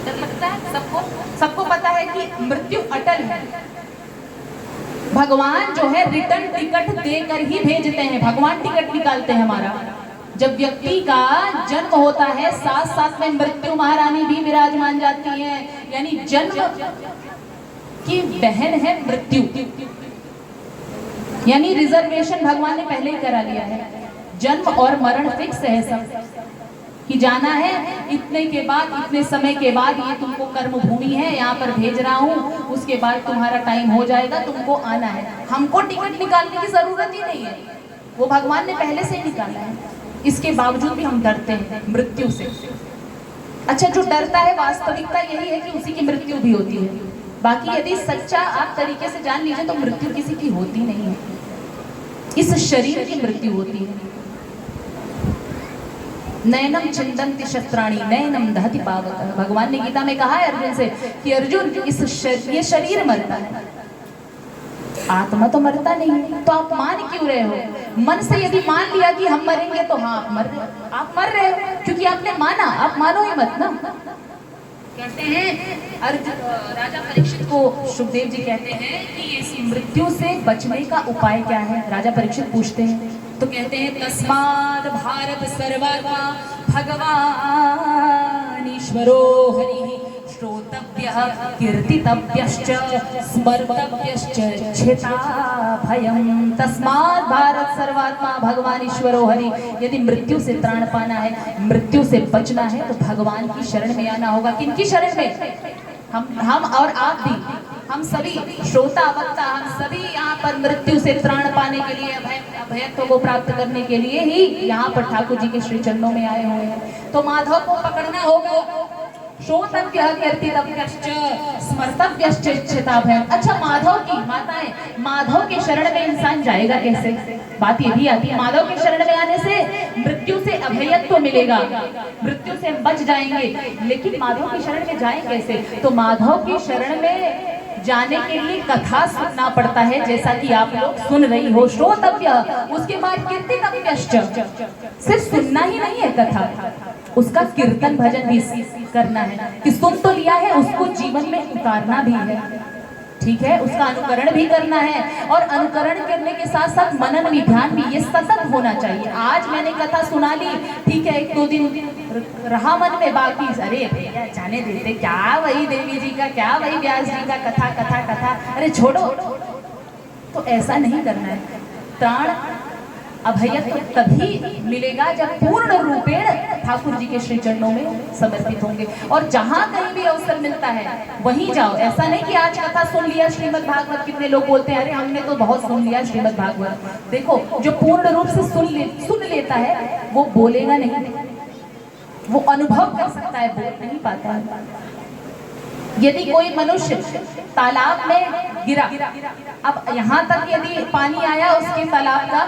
डर लगता है सबको। सबको पता है कि मृत्यु अटल है। भगवान जो है रिटर्न टिकट देकर ही भेजते हैं। भगवान टिकट निकालते हैं हमारा। जब व्यक्ति का जन्म होता है, साथ साथ में मृत्यु महारानी भी विराजमान जाती है, यानी जन्म की बहन है मृत्यु, यानी रिजर्वेशन भगवान ने पहले ही करा लिया है। जन्म और मरण फिक्स है सब कि जाना है, इतने के बाद, इतने समय के बाद ये तुमको कर्म भूमि है, यहाँ पर भेज रहा हूँ, उसके बाद तुम्हारा टाइम हो जाएगा, तुमको आना है। हमको टिकट निकालने की जरूरत ही नहीं है, वो भगवान ने पहले से ही निकाला है। इसके बावजूद भी हम डरते हैं मृत्यु से। अच्छा, जो डरता है वास्तविकता यही है कि उसी की मृत्यु भी होती है। बाकी यदि सच्चा आप तरीके से जान लीजिए तो मृत्यु किसी की होती नहीं है, इस शरीर की मृत्यु होती है। नयनम छिंदन्ति शस्त्राणि नयनम दहति पावकः। भगवान ने गीता में कहा है अर्जुन से कि अर्जुन ये शरीर मरता है, आत्मा तो मरता नहीं है। तो आप मान क्यों रहे हो? मन से यदि मान लिया कि हम मरेंगे तो हाँ आप मर रहे हो क्योंकि आपने माना। आप मानो ही मत ना। कहते हैं अर्जुन, राजा परीक्षित को सुखदेव जी कहते हैं कि इस मृत्यु से बचने का उपाय क्या है? राजा परीक्षित पूछते हैं तो कहते हैं तस्माद् भारत सर्वात्मा भगवान ईश्वरो हरिः श्रोतव्यः कीर्तितव्यश्च स्मर्तव्यश्च क्षेताभयम्। तस्माद् भारत सर्वात्मा भगवान ईश्वरो हरि। यदि मृत्यु से त्राण पाना है, मृत्यु से बचना है तो भगवान की शरण में आना होगा। किनकी शरण में? हम और आप भी, हम सभी श्रोता वक्ता, हम सभी यहाँ पर मृत्यु से त्राण पाने के लिए, अभयत्व को प्राप्त करने के लिए ही यहाँ पर ठाकुर जी के श्री चरणों में आए हुए हैं। तो माधव को पकड़ना होगा। श्रोतव्यः कीर्तितव्यश्च स्मर्तव्यश्च क्षेताभयम्। अच्छा, माधव की माताएं, माधव के शरण में इंसान जाएगा कैसे? बात ये भी आती है। माधव के शरण में आने से मृत्यु से अभयत्व मिलेगा, मृत्यु से हम बच जाएंगे। लेकिन माधव की शरण में जाएं कैसे? तो माधव की शरण में जाने के लिए कथा सुनना पड़ता है, जैसा कि आप लोग सुन रही हो। श्रोतव्य, उसके बाद कीर्तितव्यश्च। सिर्फ सुनना ही नहीं है कथा, उसका कीर्तन भजन भी करना है कि सुन तो लिया है, उसको जीवन में उतारना भी है। ठीक है, उसका अनुकरण भी करना है और अनुकरण करने के साथ साथ मनन भी, ध्यान भी, ये सतत होना चाहिए। आज मैंने कथा सुना ली, ठीक है, 1-2 दिन रहा मन में, बाकी अरे भैया जाने देते, क्या वही देवी जी का, क्या वही व्यास जी का कथा कथा कथा, अरे छोड़ो। तो ऐसा नहीं करना है। त्राण अभयत्व तभी मिलेगा जब पूर्ण रूपेण ठाकुर जी के श्री चरणों में समर्पित होंगे। और जहां कहीं भी अवसर मिलता है वहीं जाओ। ऐसा नहीं कि आज कथा सुन लिया श्रीमद् भागवत, कितने लोग बोलते हैं अरे हमने तो बहुत सुन लिया श्रीमद् भागवत। देखो, जो पूर्ण रूप से सुन लेता है वो बोलेगा नहीं, वो अनुभव कर सकता है, बोल नहीं पाता है। यदि कोई मनुष्य तालाब में गिरा, अब यहाँ तक यदि पानी आया उसके तालाब का,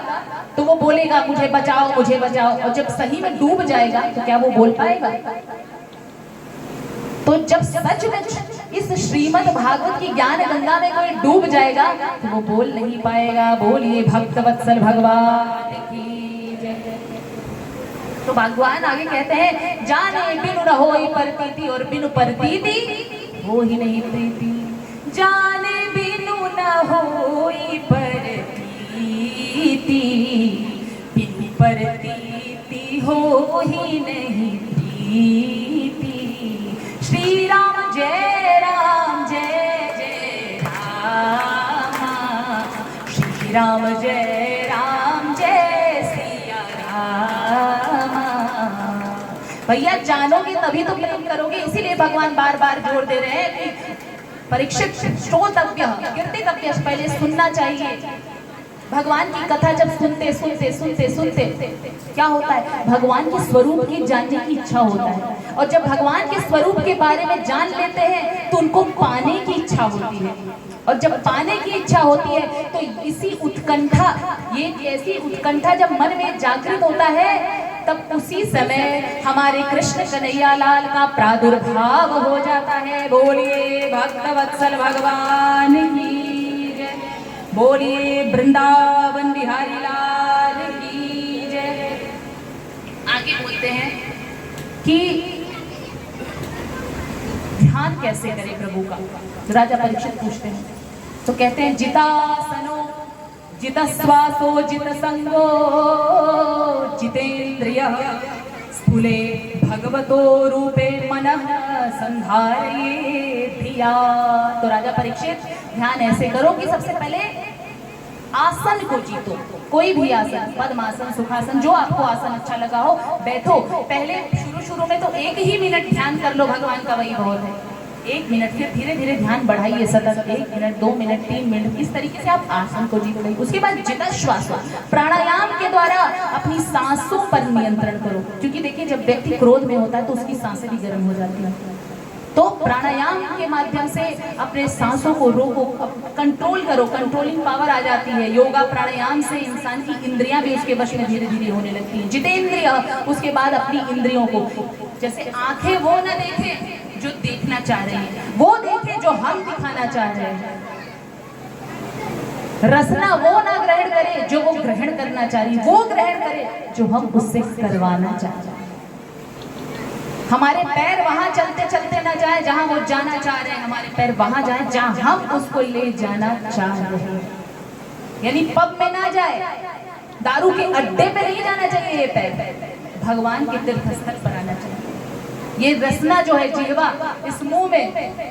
तो वो बोलेगा मुझे बचाओ मुझे बचाओ, और जब सही में डूब जाएगा तो क्या वो बोल पाएगा? तो जब सचमुच इस श्रीमद् भागवत की ज्ञान गंगा में कोई डूब जाएगा तो वो बोल नहीं पाएगा। बोलिए भक्तवत्सल भगवान की जय। तो भगवान आगे कहते हैं, जाने बिनु न होई प्रतीति, और बिनु प्रतीति हो ही नहीं प्रीति। जाने बिनु न होई प्रतीति, बिनु प्रतीति हो ही नहीं प्रीति। श्री राम जय जय राम, श्री राम जय सिया राम। भैया जानोगे तभी तो प्रेम करोगे, इसीलिए भगवान बार बार जोर दे रहे हैं कि परीक्षित श्रोतव्य कीर्तितव्य, पहले सुनना चाहिए। भगवान की कथा जब सुनते सुनते सुनते सुनते क्या होता है, भगवान के स्वरूप की जानने की इच्छा होता है, और जब भगवान के स्वरूप के बारे में जान लेते हैं तो उनको पाने की इच्छा होती है, और जब पाने की इच्छा होती है तो इसी उत्कंठा, ये ऐसी उत्कंठा जब मन में जागृत होता है, तब उसी समय हमारे कृष्ण कन्हैया लाल का प्रादुर्भाव हो जाता है। बोलिए भक्तवत्सल भगवान की जय, बोलिए वृंदावन बिहारी लाल की जय। आगे बोलते हैं कि ध्यान कैसे करें प्रभु का, राजा परीक्षित पूछते हैं। तो कहते हैं, जितासनो जित श्वासो जित संगो जितेन्द्रियः स्फुले भगवतो रूपे मनः संधारये धिया। तो राजा परीक्षित ध्यान ऐसे करो कि सबसे पहले आसन को जीतो, कोई भी आसन, पद्मासन, सुखासन, जो आपको आसन अच्छा लगा हो बैठो। पहले शुरू में तो 1 ही मिनट ध्यान कर लो, भगवान का वही बहुत है। 1 मिनट, फिर धीरे धीरे ध्यान बढ़ाइए, सतत 1 मिनट 2 मिनट 3 मिनट, इस तरीके से आप आसन को जीत लेंगे। उसके बाद जिता श्वास, प्राणायाम के द्वारा अपनी सांसों पर नियंत्रण करो, क्योंकि देखिए जब व्यक्ति क्रोध में होता है तो उसकी सांसें भी गर्म हो जाती हैं। तो प्राणायाम के माध्यम से अपने सांसों को रोको, कंट्रोल करो, कंट्रोलिंग पावर आ जाती है। योगा प्राणायाम से इंसान की इंद्रियां भी उसके वश में धीरे धीरे होने लगती हैं। जितेंद्रिय, उसके बाद अपनी इंद्रियों को, जैसे आंखें वो न देखें जो देखना चाह रहे हैं, वो देखें जो हम दिखाना चाह रहे हैं। रसना वो ना ग्रहण करे जो वो ग्रहण करना चाह रही, वो ग्रहण करे जो हम उससे करवाना चाह रहे हैं। हमारे पैर वहां चलते चलते ना जाए जहां वो जाना चाह रहे हैं, हमारे पैर वहां जाए जहां हम उसको ले जाना चाह रहे हैं। यानी पब में ना जाए, दारू के अड्डे पे नहीं जाना चाहिए ये पैर, भगवान के तीर्थ स्थल पर आना चाहिए। ये रसना जो है जिह्वा, इस मुंह में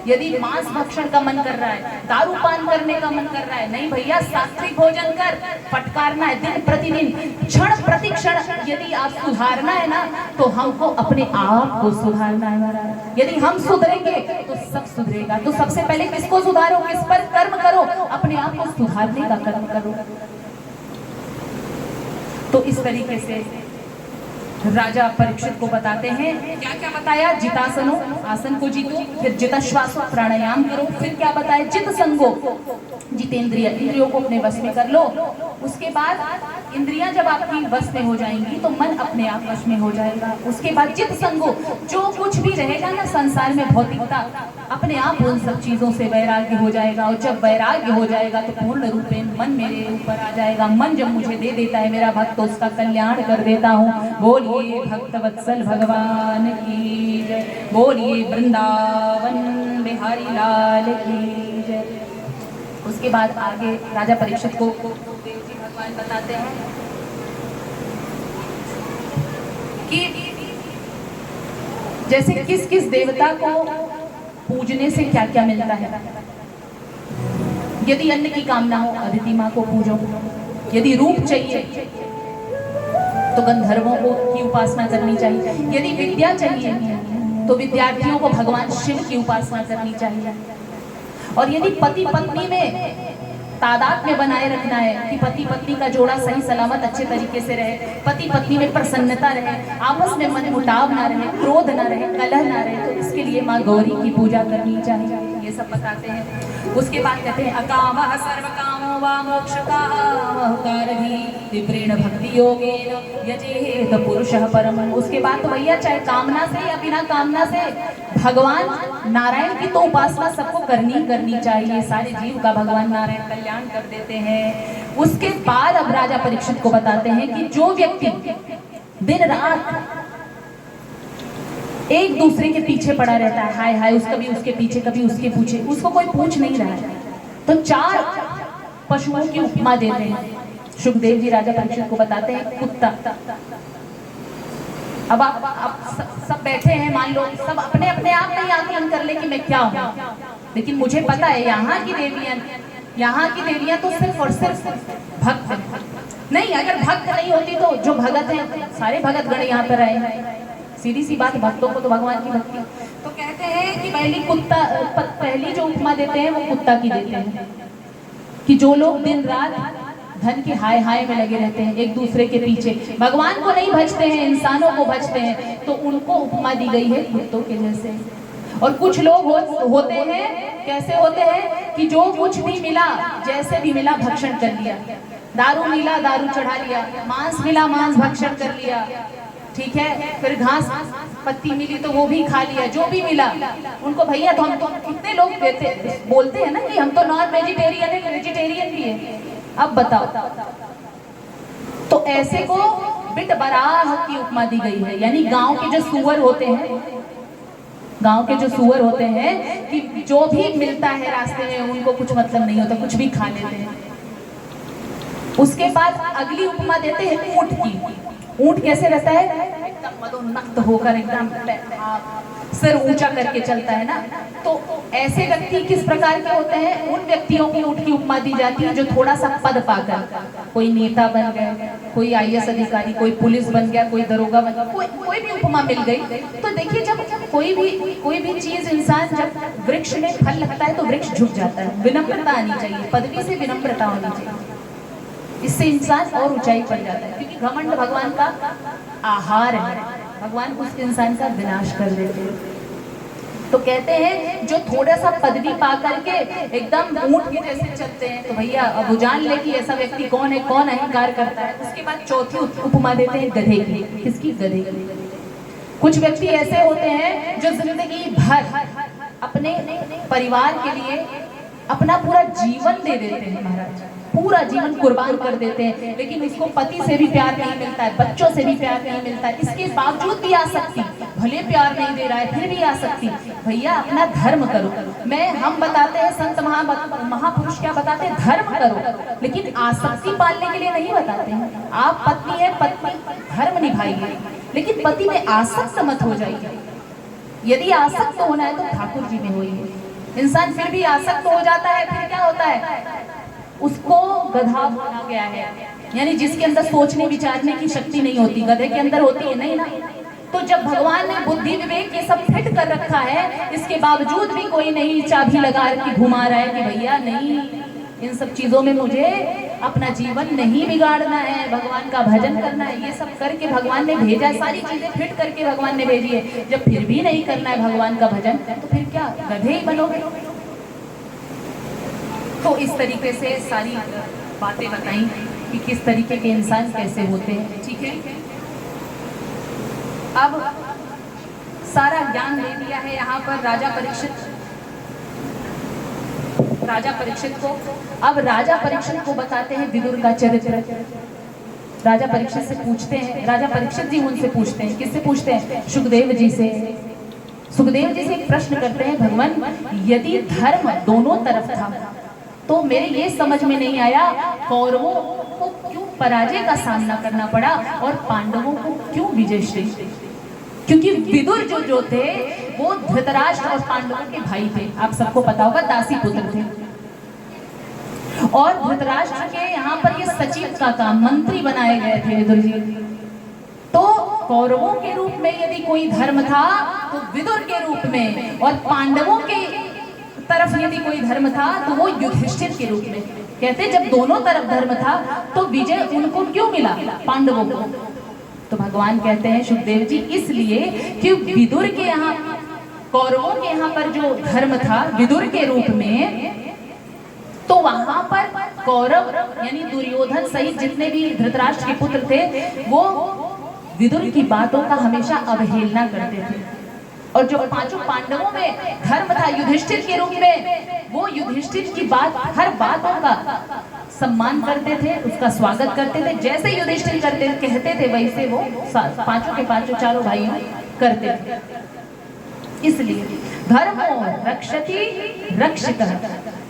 यदि मांस भक्षण का मन कर रहा है, दारू पान करने का मन कर रहा है, नहीं भैया सात्विक भोजन कर, फटकारना है दिन प्रतिदिन, क्षण प्रति क्षण। यदि आप सुधारना है ना तो हमको अपने आप को सुधारना है। यदि हम सुधरेंगे तो सब सुधरेगा। तो सबसे पहले किसको सुधारो, किस पर कर्म करो, अपने आप को सुधारने का कर्म करो। तो इस तरीके से राजा परीक्षित को बताते हैं, क्या क्या बताया, जितासनो, आसन को जीतो, फिर जितश्वासो, प्राणायाम करो, फिर क्या बताया, जित संगो, जितेंद्रिय, इंद्रियों को अपने वश में कर लो। उसके बाद इंद्रियां जब आपकी वश में हो जाएंगी तो मन अपने आप वश में हो जाएगा। उसके बाद जित संगो, जो कुछ भी रहेगा ना संसार में भौतिकता, अपने आप उन सब चीजों से वैराग्य हो जाएगा। और जब वैराग्य हो जाएगा तो पूर्ण रूपेण मन मेरे ऊपर आ जाएगा। मन जब मुझे दे देता है मेरा भक्त तो उसका कल्याण कर देता हूँ। बोलिए भक्तवत्सल भगवान की जय, बोलिए वृंदावन बिहारी लाल की जय। उसके बाद आगे राजा परीक्षित को भगवान बताते हैं कि जैसे किस किस देवता को पूजने से क्या क्या मिलता है। यदि अन्न की कामना हो, अदिति माँ को पूजो। यदि रूप चाहिए तो गंधर्वों को की उपासना करनी चाहिए। यदि विद्या चाहिए तो विद्यार्थियों को भगवान शिव की उपासना करनी चाहिए। और यदि पति पत्नी में तादाद में बनाए रखना है कि पति पत्नी का जोड़ा सही सलामत अच्छे तरीके से रहे, पति पत्नी में प्रसन्नता रहे, आपस में मन मुटाव ना रहे, क्रोध ना रहे, कलह ना रहे। तो इसके लिए माँ गौरी की पूजा करनी चाहिए, ये सब बताते हैं। उसके बाद कहते हैं अकामः सर्वकामो वा मोक्षकामः तीव्रेण भक्ति योगेन यजेत पुरुषः परमं। उसके बाद तो भैया चाहे कामना से या बिना कामना से भगवान नारायण की तो उपासना सबको करनी चाहिए। सारे जीव का भगवान नारायण कल्याण कर देते हैं। उसके बाद अब राजा परीक्षित को बताते हैं कि जो व्यक्ति दिन रात एक दूसरे के पीछे पड़ा रहता है, हाय हाय उस कभी उसके पीछे कभी उसके पीछे, उसको कोई पूछ नहीं रहा है, तो 4 पशुओं की उपमा देते हैं। सुखदेव जी राजा परीक्षित को बताते हैं कुत्ता। अब आप सब बैठे हैं, मान लो सब अपने अपने आप में आकलन कर ले कि मैं क्या हूँ, लेकिन मुझे पता है यहाँ की देवियां तो सिर्फ और सिर्फ भक्त नहीं। अगर भक्त नहीं होती तो जो भगत हैं सारे भगत गण यहाँ पर आए हैं। सीधी सी बात, भक्तों को तो भगवान की भक्ति। तो कहते हैं कि पहली जो उपमा देते हैं वो कुत्ता की देते हैं कि जो लोग दिन रात धन के हाय हाय में लगे रहते हैं, एक दूसरे के पीछे भगवान को नहीं भजते हैं, इंसानों को भजते हैं, तो उनको उपमा दी गई है कुत्तों के जैसे। और कुछ लोग होते हैं, कैसे होते हैं कि जो कुछ भी मिला जैसे भी मिला भक्षण कर लिया, दारू मिला दारू चढ़ा लिया, मांस मिला मांस भक्षण कर लिया, ठीक है, फिर घास पत्ती मिली तो वो भी खा लिया, जो भी मिला उनको। भैया तो हम तो कितने लोग बोलते हैं ना कि हम तो नॉन वेजिटेरियन है, वेजिटेरियन भी है। अब बताओ, तो ऐसे को बिट बराह की उपमा दी गई है, यानी गांव के जो सुअर होते हैं कि जो भी मिलता है रास्ते में उनको कुछ मतलब नहीं होता, कुछ भी खा लेते हैं। उसके बाद अगली उपमा देते हैं ऊंट की। ऊंट कैसे रहता है, एकदम मदोन्मत्त होकर एकदम सिर ऊंचा करके चलता है ना। तो ऐसे व्यक्ति किस प्रकार के होते हैं, उन व्यक्तियों की ऊंट की उपमा दी जाती है जो थोड़ा सा पद पाकर, कोई नेता बन गए, कोई IAS अधिकारी, कोई पुलिस बन गया, कोई दरोगा बन गया, कोई भी उपमा मिल गई। तो देखिए जब कोई भी चीज इंसान जब वृक्ष में फल लगता है तो वृक्ष झुक जाता है। विनम्रता आनी चाहिए, पदवी से विनम्रता होनी चाहिए, इससे इंसान और ऊंचाई पर जाता है। क्योंकि घमंड भगवान का आहार है, भगवान उस इंसान का विनाश कर देते हैं। तो कहते हैं जो थोड़ा सा पदवी पा करके एकदम ऊंट के जैसे चलते हैं, तो भैया अब वो जान ले कि ऐसा व्यक्ति कौन है, कौन अहंकार करता है। उसके बाद चौथी उपमा देते हैं गधे की। किसकी, गधे की। कुछ व्यक्ति ऐसे होते हैं जो जिंदगी भर अपने परिवार के लिए अपना पूरा जीवन दे देते हैं, महाराज पूरा जीवन कुर्बान कर देते हैं, लेकिन उसको पति से भी प्यार नहीं मिलता है, बच्चों से भी प्यार नहीं मिलता है, इसके बावजूद भी आसक्ति, भले प्यार नहीं दे रहा है फिर भी आसक्ति। भैया अपना धर्म करो। हम बताते हैं, संत महापुरुष क्या बताते हैं, धर्म करो, लेकिन आसक्ति पालने के लिए नहीं बताते हैं। आप पत्नी है, पत्नी धर्म निभाइए, लेकिन पति में आसक्त मत हो जाइए। यदि आसक्त होना है तो ठाकुर जी में होइए। इंसान फिर भी आसक्त हो जाता है, फिर क्या होता है, उसको गधा बोला गया है, यानी जिसके अंदर सोचने विचारने की शक्ति नहीं होती, गधे के अंदर होती है नहीं ना। तो जब भगवान ने बुद्धि विवेक ये सब फिट कर रखा है, इसके बावजूद भी कोई नहीं चाबी लगा के घुमा रहा है कि भैया नहीं, इन सब चीजों में मुझे अपना जीवन नहीं बिगाड़ना है, भगवान का भजन करना है, ये सब करके भगवान ने भेजा है, सारी चीजें फिट करके भगवान ने भेजी है। जब फिर भी नहीं करना है भगवान का भजन, तो फिर क्या गधे ही बनोगे। तो इस तरीके से सारी बातें बताई कि किस तरीके के इंसान कैसे होते हैं, ठीक है। अब सारा ज्ञान दे दिया है यहाँ पर राजा परीक्षित को। अब राजा परीक्षित को बताते हैं विदुर का चरित्र। राजा परीक्षित से पूछते हैं, राजा परीक्षित जी उनसे पूछते हैं, किससे पूछते हैं, सुखदेव जी से। सुखदेव जी से एक प्रश्न करते हैं, भगवान यदि धर्म दोनों तरफ था तो मेरे ये समझ में नहीं आया कौरवों को क्यों पराजय का सामना करना पड़ा और पांडवों को क्यों विजयश्री। क्योंकि विदुर जो थे वो धृतराष्ट्र और पांडवों के भाई थे, आप सबको पता होगा, दासी पुत्र थे। और धृतराष्ट्र के यहाँ पर ये सचिव का काम, मंत्री बनाए गए थे विदुर जी। तो कौरवों के रूप में यदि कोई धर्म था तो विदुर के रूप में, और पांडवों के तरफ यदि कोई धर्म था तो वो युधिष्ठिर के रूप में। कहते जब दोनों तरफ धर्म था तो विजय उनको क्यों मिला, पांडवों को? तो भगवान कहते हैं सुखदेव जी, इसलिए कि विदुर के यहाँ, कौरवों के यहाँ पर जो धर्म था विदुर के रूप में, तो वहां पर कौरव यानी दुर्योधन सहित जितने भी धृतराष्ट्र के पुत्र थे वो विदुर की बातों का हमेशा अवहेलना करते थे। और जो पांचों पांडवों में धर्म था युधिष्ठिर के रूप में, वो युधिष्ठिर की बात, हर बातों का सम्मान करते थे, उसका स्वागत करते थे। जैसे युधिष्ठिर करते कहते थे वैसे वो पांचों के पांचों चारों भाइयों करते थे। इसलिए धर्मो रक्षति रक्षितः,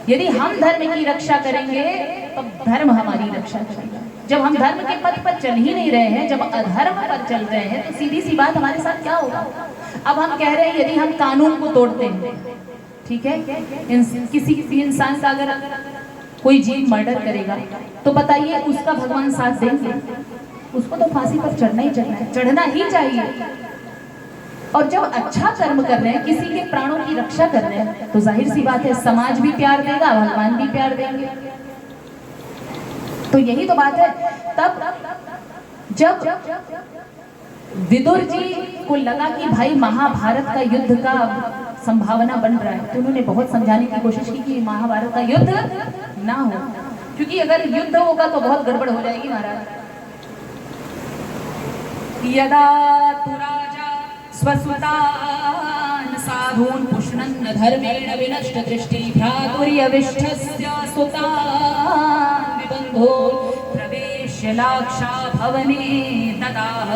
यदि हम धर्म की रक्षा करेंगे तो धर्म हमारी रक्षा करेगा। जब हम धर्म के पथ पर चल ही नहीं रहे हैं, जब अधर्म पर चल रहे हैं, तो सीधी सी बात हमारे साथ क्या होगा? अब हम कह रहे हैं यदि हम कानून को तोड़ते हैं, ठीक है, किसी इंसान का अगर कोई जीव मर्डर करेगा तो बताइए उसका भगवान साथ देंगे? उसको तो फांसी पर चढ़ना ही चढ़ना ही चाहिए। और जब अच्छा कर्म कर रहे हैं, किसी के प्राणों की रक्षा कर रहे हैं, तो जाहिर सी बात है समाज भी प्यार देगा, भगवान भी प्यार देंगे। तो यही तो बात है। तब जब विदुर जी को लगा कि भाई महाभारत का युद्ध का संभावना बन रहा है, तो उन्होंने बहुत समझाने की कोशिश की कि महाभारत का युद्ध ना हो, क्योंकि अगर युद्ध होगा तो बहुत गड़बड़ हो जाएगी महाराज। यदा तु राजा स्वसुतान् साधून् पुष्णन् धर्मेण विनष्ट दृष्टि भ्रातुर्यविष्ठस्य सुतान् विबन्धो प्रवेश्य लाक्षा भवने ददाह।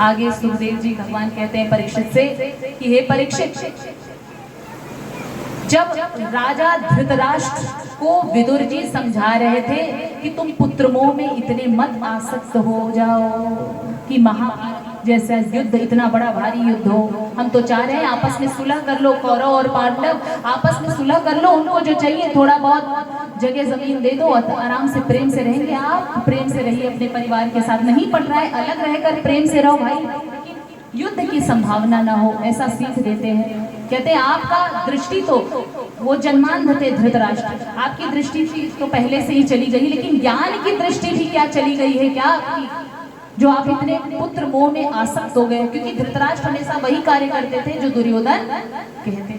आगे सुखदेव जी भगवान कहते हैं परीक्षित से कि हे परीक्षित, जब राजा धृतराष्ट्र को विदुर जी समझा रहे थे कि तुम पुत्र मोह में इतने मत आसक्त हो जाओ कि महाभारत जैसा युद्ध, इतना बड़ा भारी युद्ध हो, हम तो चाह रहे हैं आपस में सुलह कर लो, कौरव और पांडव आपस में सुलह कर लो, उनको जो चाहिए थोड़ा बहुत जगह जमीन दे दो, आराम से प्रेम से रहेंगे। आप प्रेम से रहिए अपने परिवार के साथ, नहीं पड़ रहा है अलग रहकर प्रेम से रहो भाई, युद्ध की संभावना ना हो, ऐसा सीख देते हैं। कहते हैं आपका दृष्टि तो, वो जन्मांध थे धृतराष्ट्र, आपकी दृष्टि तो पहले से ही चली गई, लेकिन ज्ञान की दृष्टि भी क्या चली गई है क्या आपकी, जो आप इतने पुत्र मोह में आसक्त हो गए? क्योंकि धृतराष्ट्र हमेशा वही कार्य करते थे जो दुर्योधन कहते थे,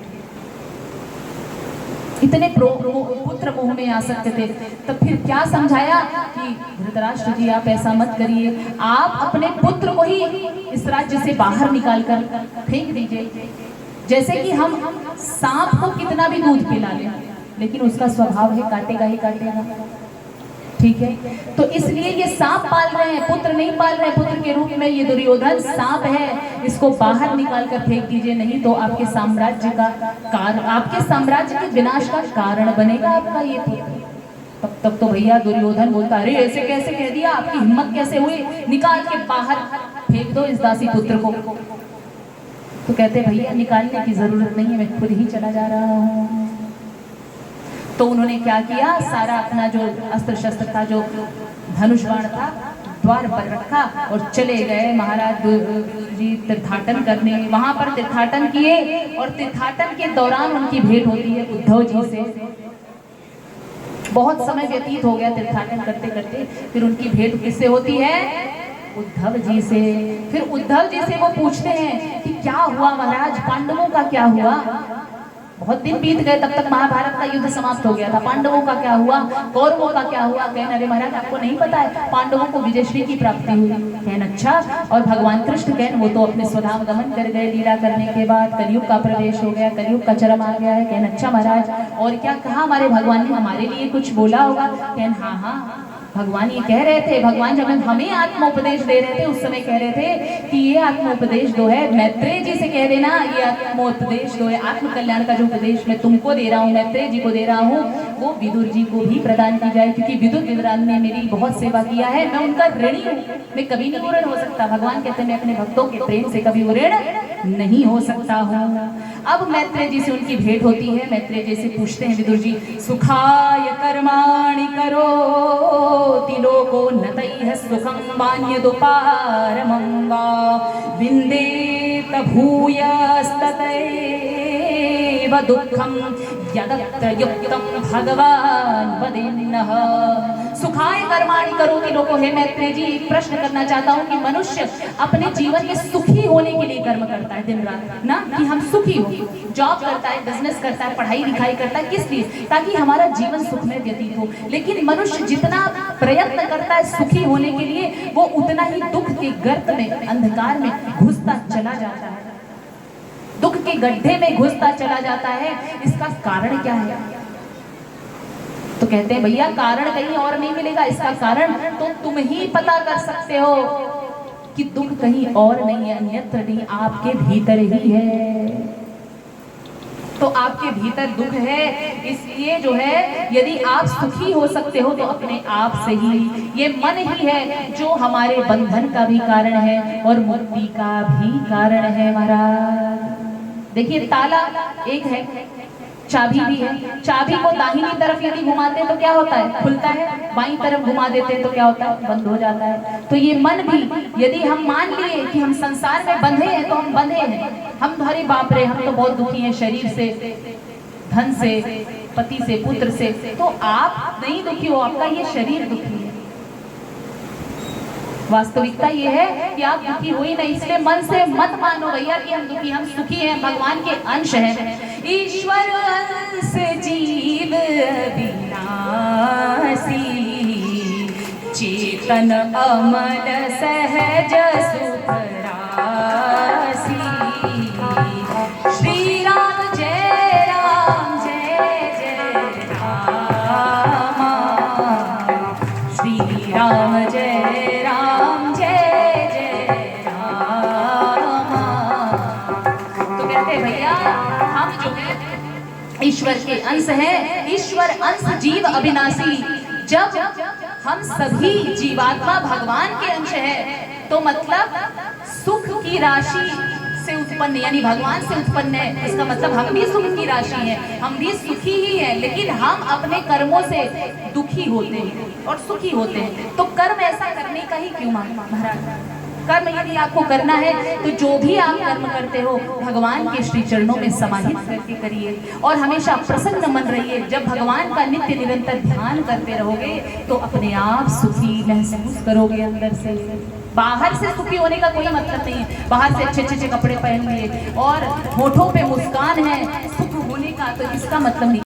इतने पुत्र मोह में आसक्त थे। तब फिर क्या समझाया कि धृतराष्ट्र जी आप ऐसा मत करिए, आप अपने पुत्र को ही इस राज्य से बाहर निकाल कर फेंक दीजिए। जैसे कि हम सांप को कितना भी दूध पिला लें, लेकिन उसका स्वभाव है काटेगा ही काटेगा, ठीक है। तो इसलिए ये सांप पाल रहे हैं, पुत्र नहीं पाल रहे हैं, पुत्र के रूप में ये दुर्योधन सांप है, इसको बाहर निकाल कर फेंक दीजिए, नहीं तो आपके साम्राज्य का कारण, आपके साम्राज्य के विनाश का कारण बनेगा आपका ये पुत्र। तब तो भैया दुर्योधन बोलता, अरे ऐसे कैसे कह दिया, आपकी हिम्मत कैसे हुई, निकाल के बाहर फेंक दो इस दासी पुत्र को। तो कहते भैया निकालने की जरूरत नहीं है, मैं खुद ही चला जा रहा हूँ। तो उन्होंने क्या किया, सारा अपना जो अस्त्र शस्त्र था, जो धनुष बाण था, द्वार पर रखा और चले गए महाराज जी तीर्थाटन करने। वहां पर तीर्थाटन किए और तीर्थाटन के दौरान उनकी भेंट होती है उद्धव जी से। बहुत समय व्यतीत हो गया तीर्थाटन करते करते, फिर उनकी भेंट किससे होती है? उद्धव जी से। फिर उद्धव जी से वो पूछते हैं कि क्या हुआ महाराज, पांडवों का क्या हुआ? बहुत दिन बीत गए, तब तक महाभारत का युद्ध समाप्त हो गया था। पांडवों का क्या हुआ, कौरवों का क्या हुआ? कहना अरे महाराज आपको नहीं पता है, पांडवों को विजयश्री की प्राप्ति हुई। कहना अच्छा, और भगवान कृष्ण कहन वो तो अपने स्वधाम गमन कर गए, लीला करने के बाद कलयुग का प्रवेश हो गया, कलयुग का चरम आ गया है। कहना अच्छा महाराज, और क्या कहा हमारे भगवान ने, हमारे लिए कुछ बोला होगा? कहन हाँ हाँ, भगवान ये कह रहे थे, भगवान जब हमें आत्मोपदेश दे रहे थे उस समय कह रहे थे कि ये आत्मोपदेश दो है, मैत्रेय जी से कह देना ये आत्मोपदेश दो है, आत्म कल्याण का जो उपदेश मैं तुमको दे रहा हूँ, मैत्रेय जी को दे रहा हूँ, वो विदुर जी को भी प्रदान की जाए, क्योंकि विदुर विवरान ने मेरी बहुत सेवा किया है, मैं उनका ऋणी हूँ, मैं कभी नहीं ऋण हो सकता। भगवान कहते हैं मैं अपने भक्तों के प्रेम से कभी ऋण नहीं हो सकता हूँ। अब मैत्रेय जी से उनकी भेंट होती है। मैत्रेय जी से पूछते हैं विदुर जी, सुखाय कर्माणि करोति लोको नतैः सुखं वान्यदुपारमं वा विन्देत भूयस्ततैव एव दुःखं यदत्र युक्तं भगवान वदेन्नः। सुखाय कर्माणि करोति लोको। हे मैत्रेय जी, एक प्रश्न करना चाहता हूँ कि मनुष्य अपने जीवन में सुखी होने के लिए कर्म करता है दिन रात ना, कि हम सुखी हो। जॉब करता है, बिजनेस करता है, पढ़ाई लिखाई करता है, किस लिए? ताकि हमारा जीवन सुख में व्यतीत हो। लेकिन मनुष्य जितना प्रयत्न करता है सुखी होने के लिए, वो उतना ही दुख के गर्त में, अंधकार में घुसता चला जाता है, दुख के गड्ढे में घुसता चला जाता है। इसका कारण क्या है? तो कहते हैं भैया कारण कहीं और नहीं मिलेगा, इसका कारण तो तुम ही पता कर सकते हो कि दुख कहीं और नहीं है, अन्यत्र नहीं, आपके भीतर ही है। तो आपके भीतर दुख है, इसलिए जो है यदि आप सुखी हो सकते हो तो अपने आप से ही। ये मन ही है जो हमारे बंधन का भी कारण है और मुक्ति का भी कारण है महाराज। देखिए ताला एक है, चाबी भी है। चाबी को दाहिनी तरफ यदि घुमाते हैं तो क्या होता है? खुलता है। बाईं तरफ घुमा देते हैं तो क्या होता है? बंद हो जाता है। तो ये मन भी, यदि हम मान लिए कि हम संसार में बंधे हैं तो हम बंधे हैं। हम अरे बाप रे, हम तो बहुत दुखी हैं शरीर से, धन से, पति से, पुत्र से। तो आप नहीं दुखी हो, आपका ये शरीर दुखी है। वास्तविकता ये है कि आप दुखी हो ही नहीं। इसलिए मन से मत मानो भैया कि हम दुखी, हम सुखी हैं, भगवान के अंश हैं। ईश्वर अंश जीव विनाशी, चेतन अमल सहज सुख राशि। श्री राम जय राम जय जय राम, श्री राम जय राम जय जय राम। तो कहते हैं भैया हम जो है ईश्वर के अंश हैं। ईश्वर अंश जीव अविनाशी। जब हम सभी जीवात्मा भगवान के अंश है तो मतलब सुख की राशि से उत्पन्न, यानी भगवान से उत्पन्न है। इसका मतलब हम भी सुख की राशि हैं, हम भी सुखी ही हैं। लेकिन हम अपने कर्मों से दुखी होते हैं और सुखी होते हैं। तो कर्म ऐसा करने का ही क्यों महाराज? कर्म यदि आपको करना है तो जो भी आप कर्म करते हो भगवान के श्री चरणों में समाहित करके करिए और हमेशा प्रसन्न मन रहिए। जब भगवान का नित्य निरंतर ध्यान करते रहोगे तो अपने आप सुखी महसूस करोगे अंदर से। बाहर से सुखी होने का कोई मतलब नहीं है। बाहर से अच्छे अच्छे कपड़े पहन लिए और होठों पे मुस्कान है सुख होने का, तो इसका मतलब नहीं।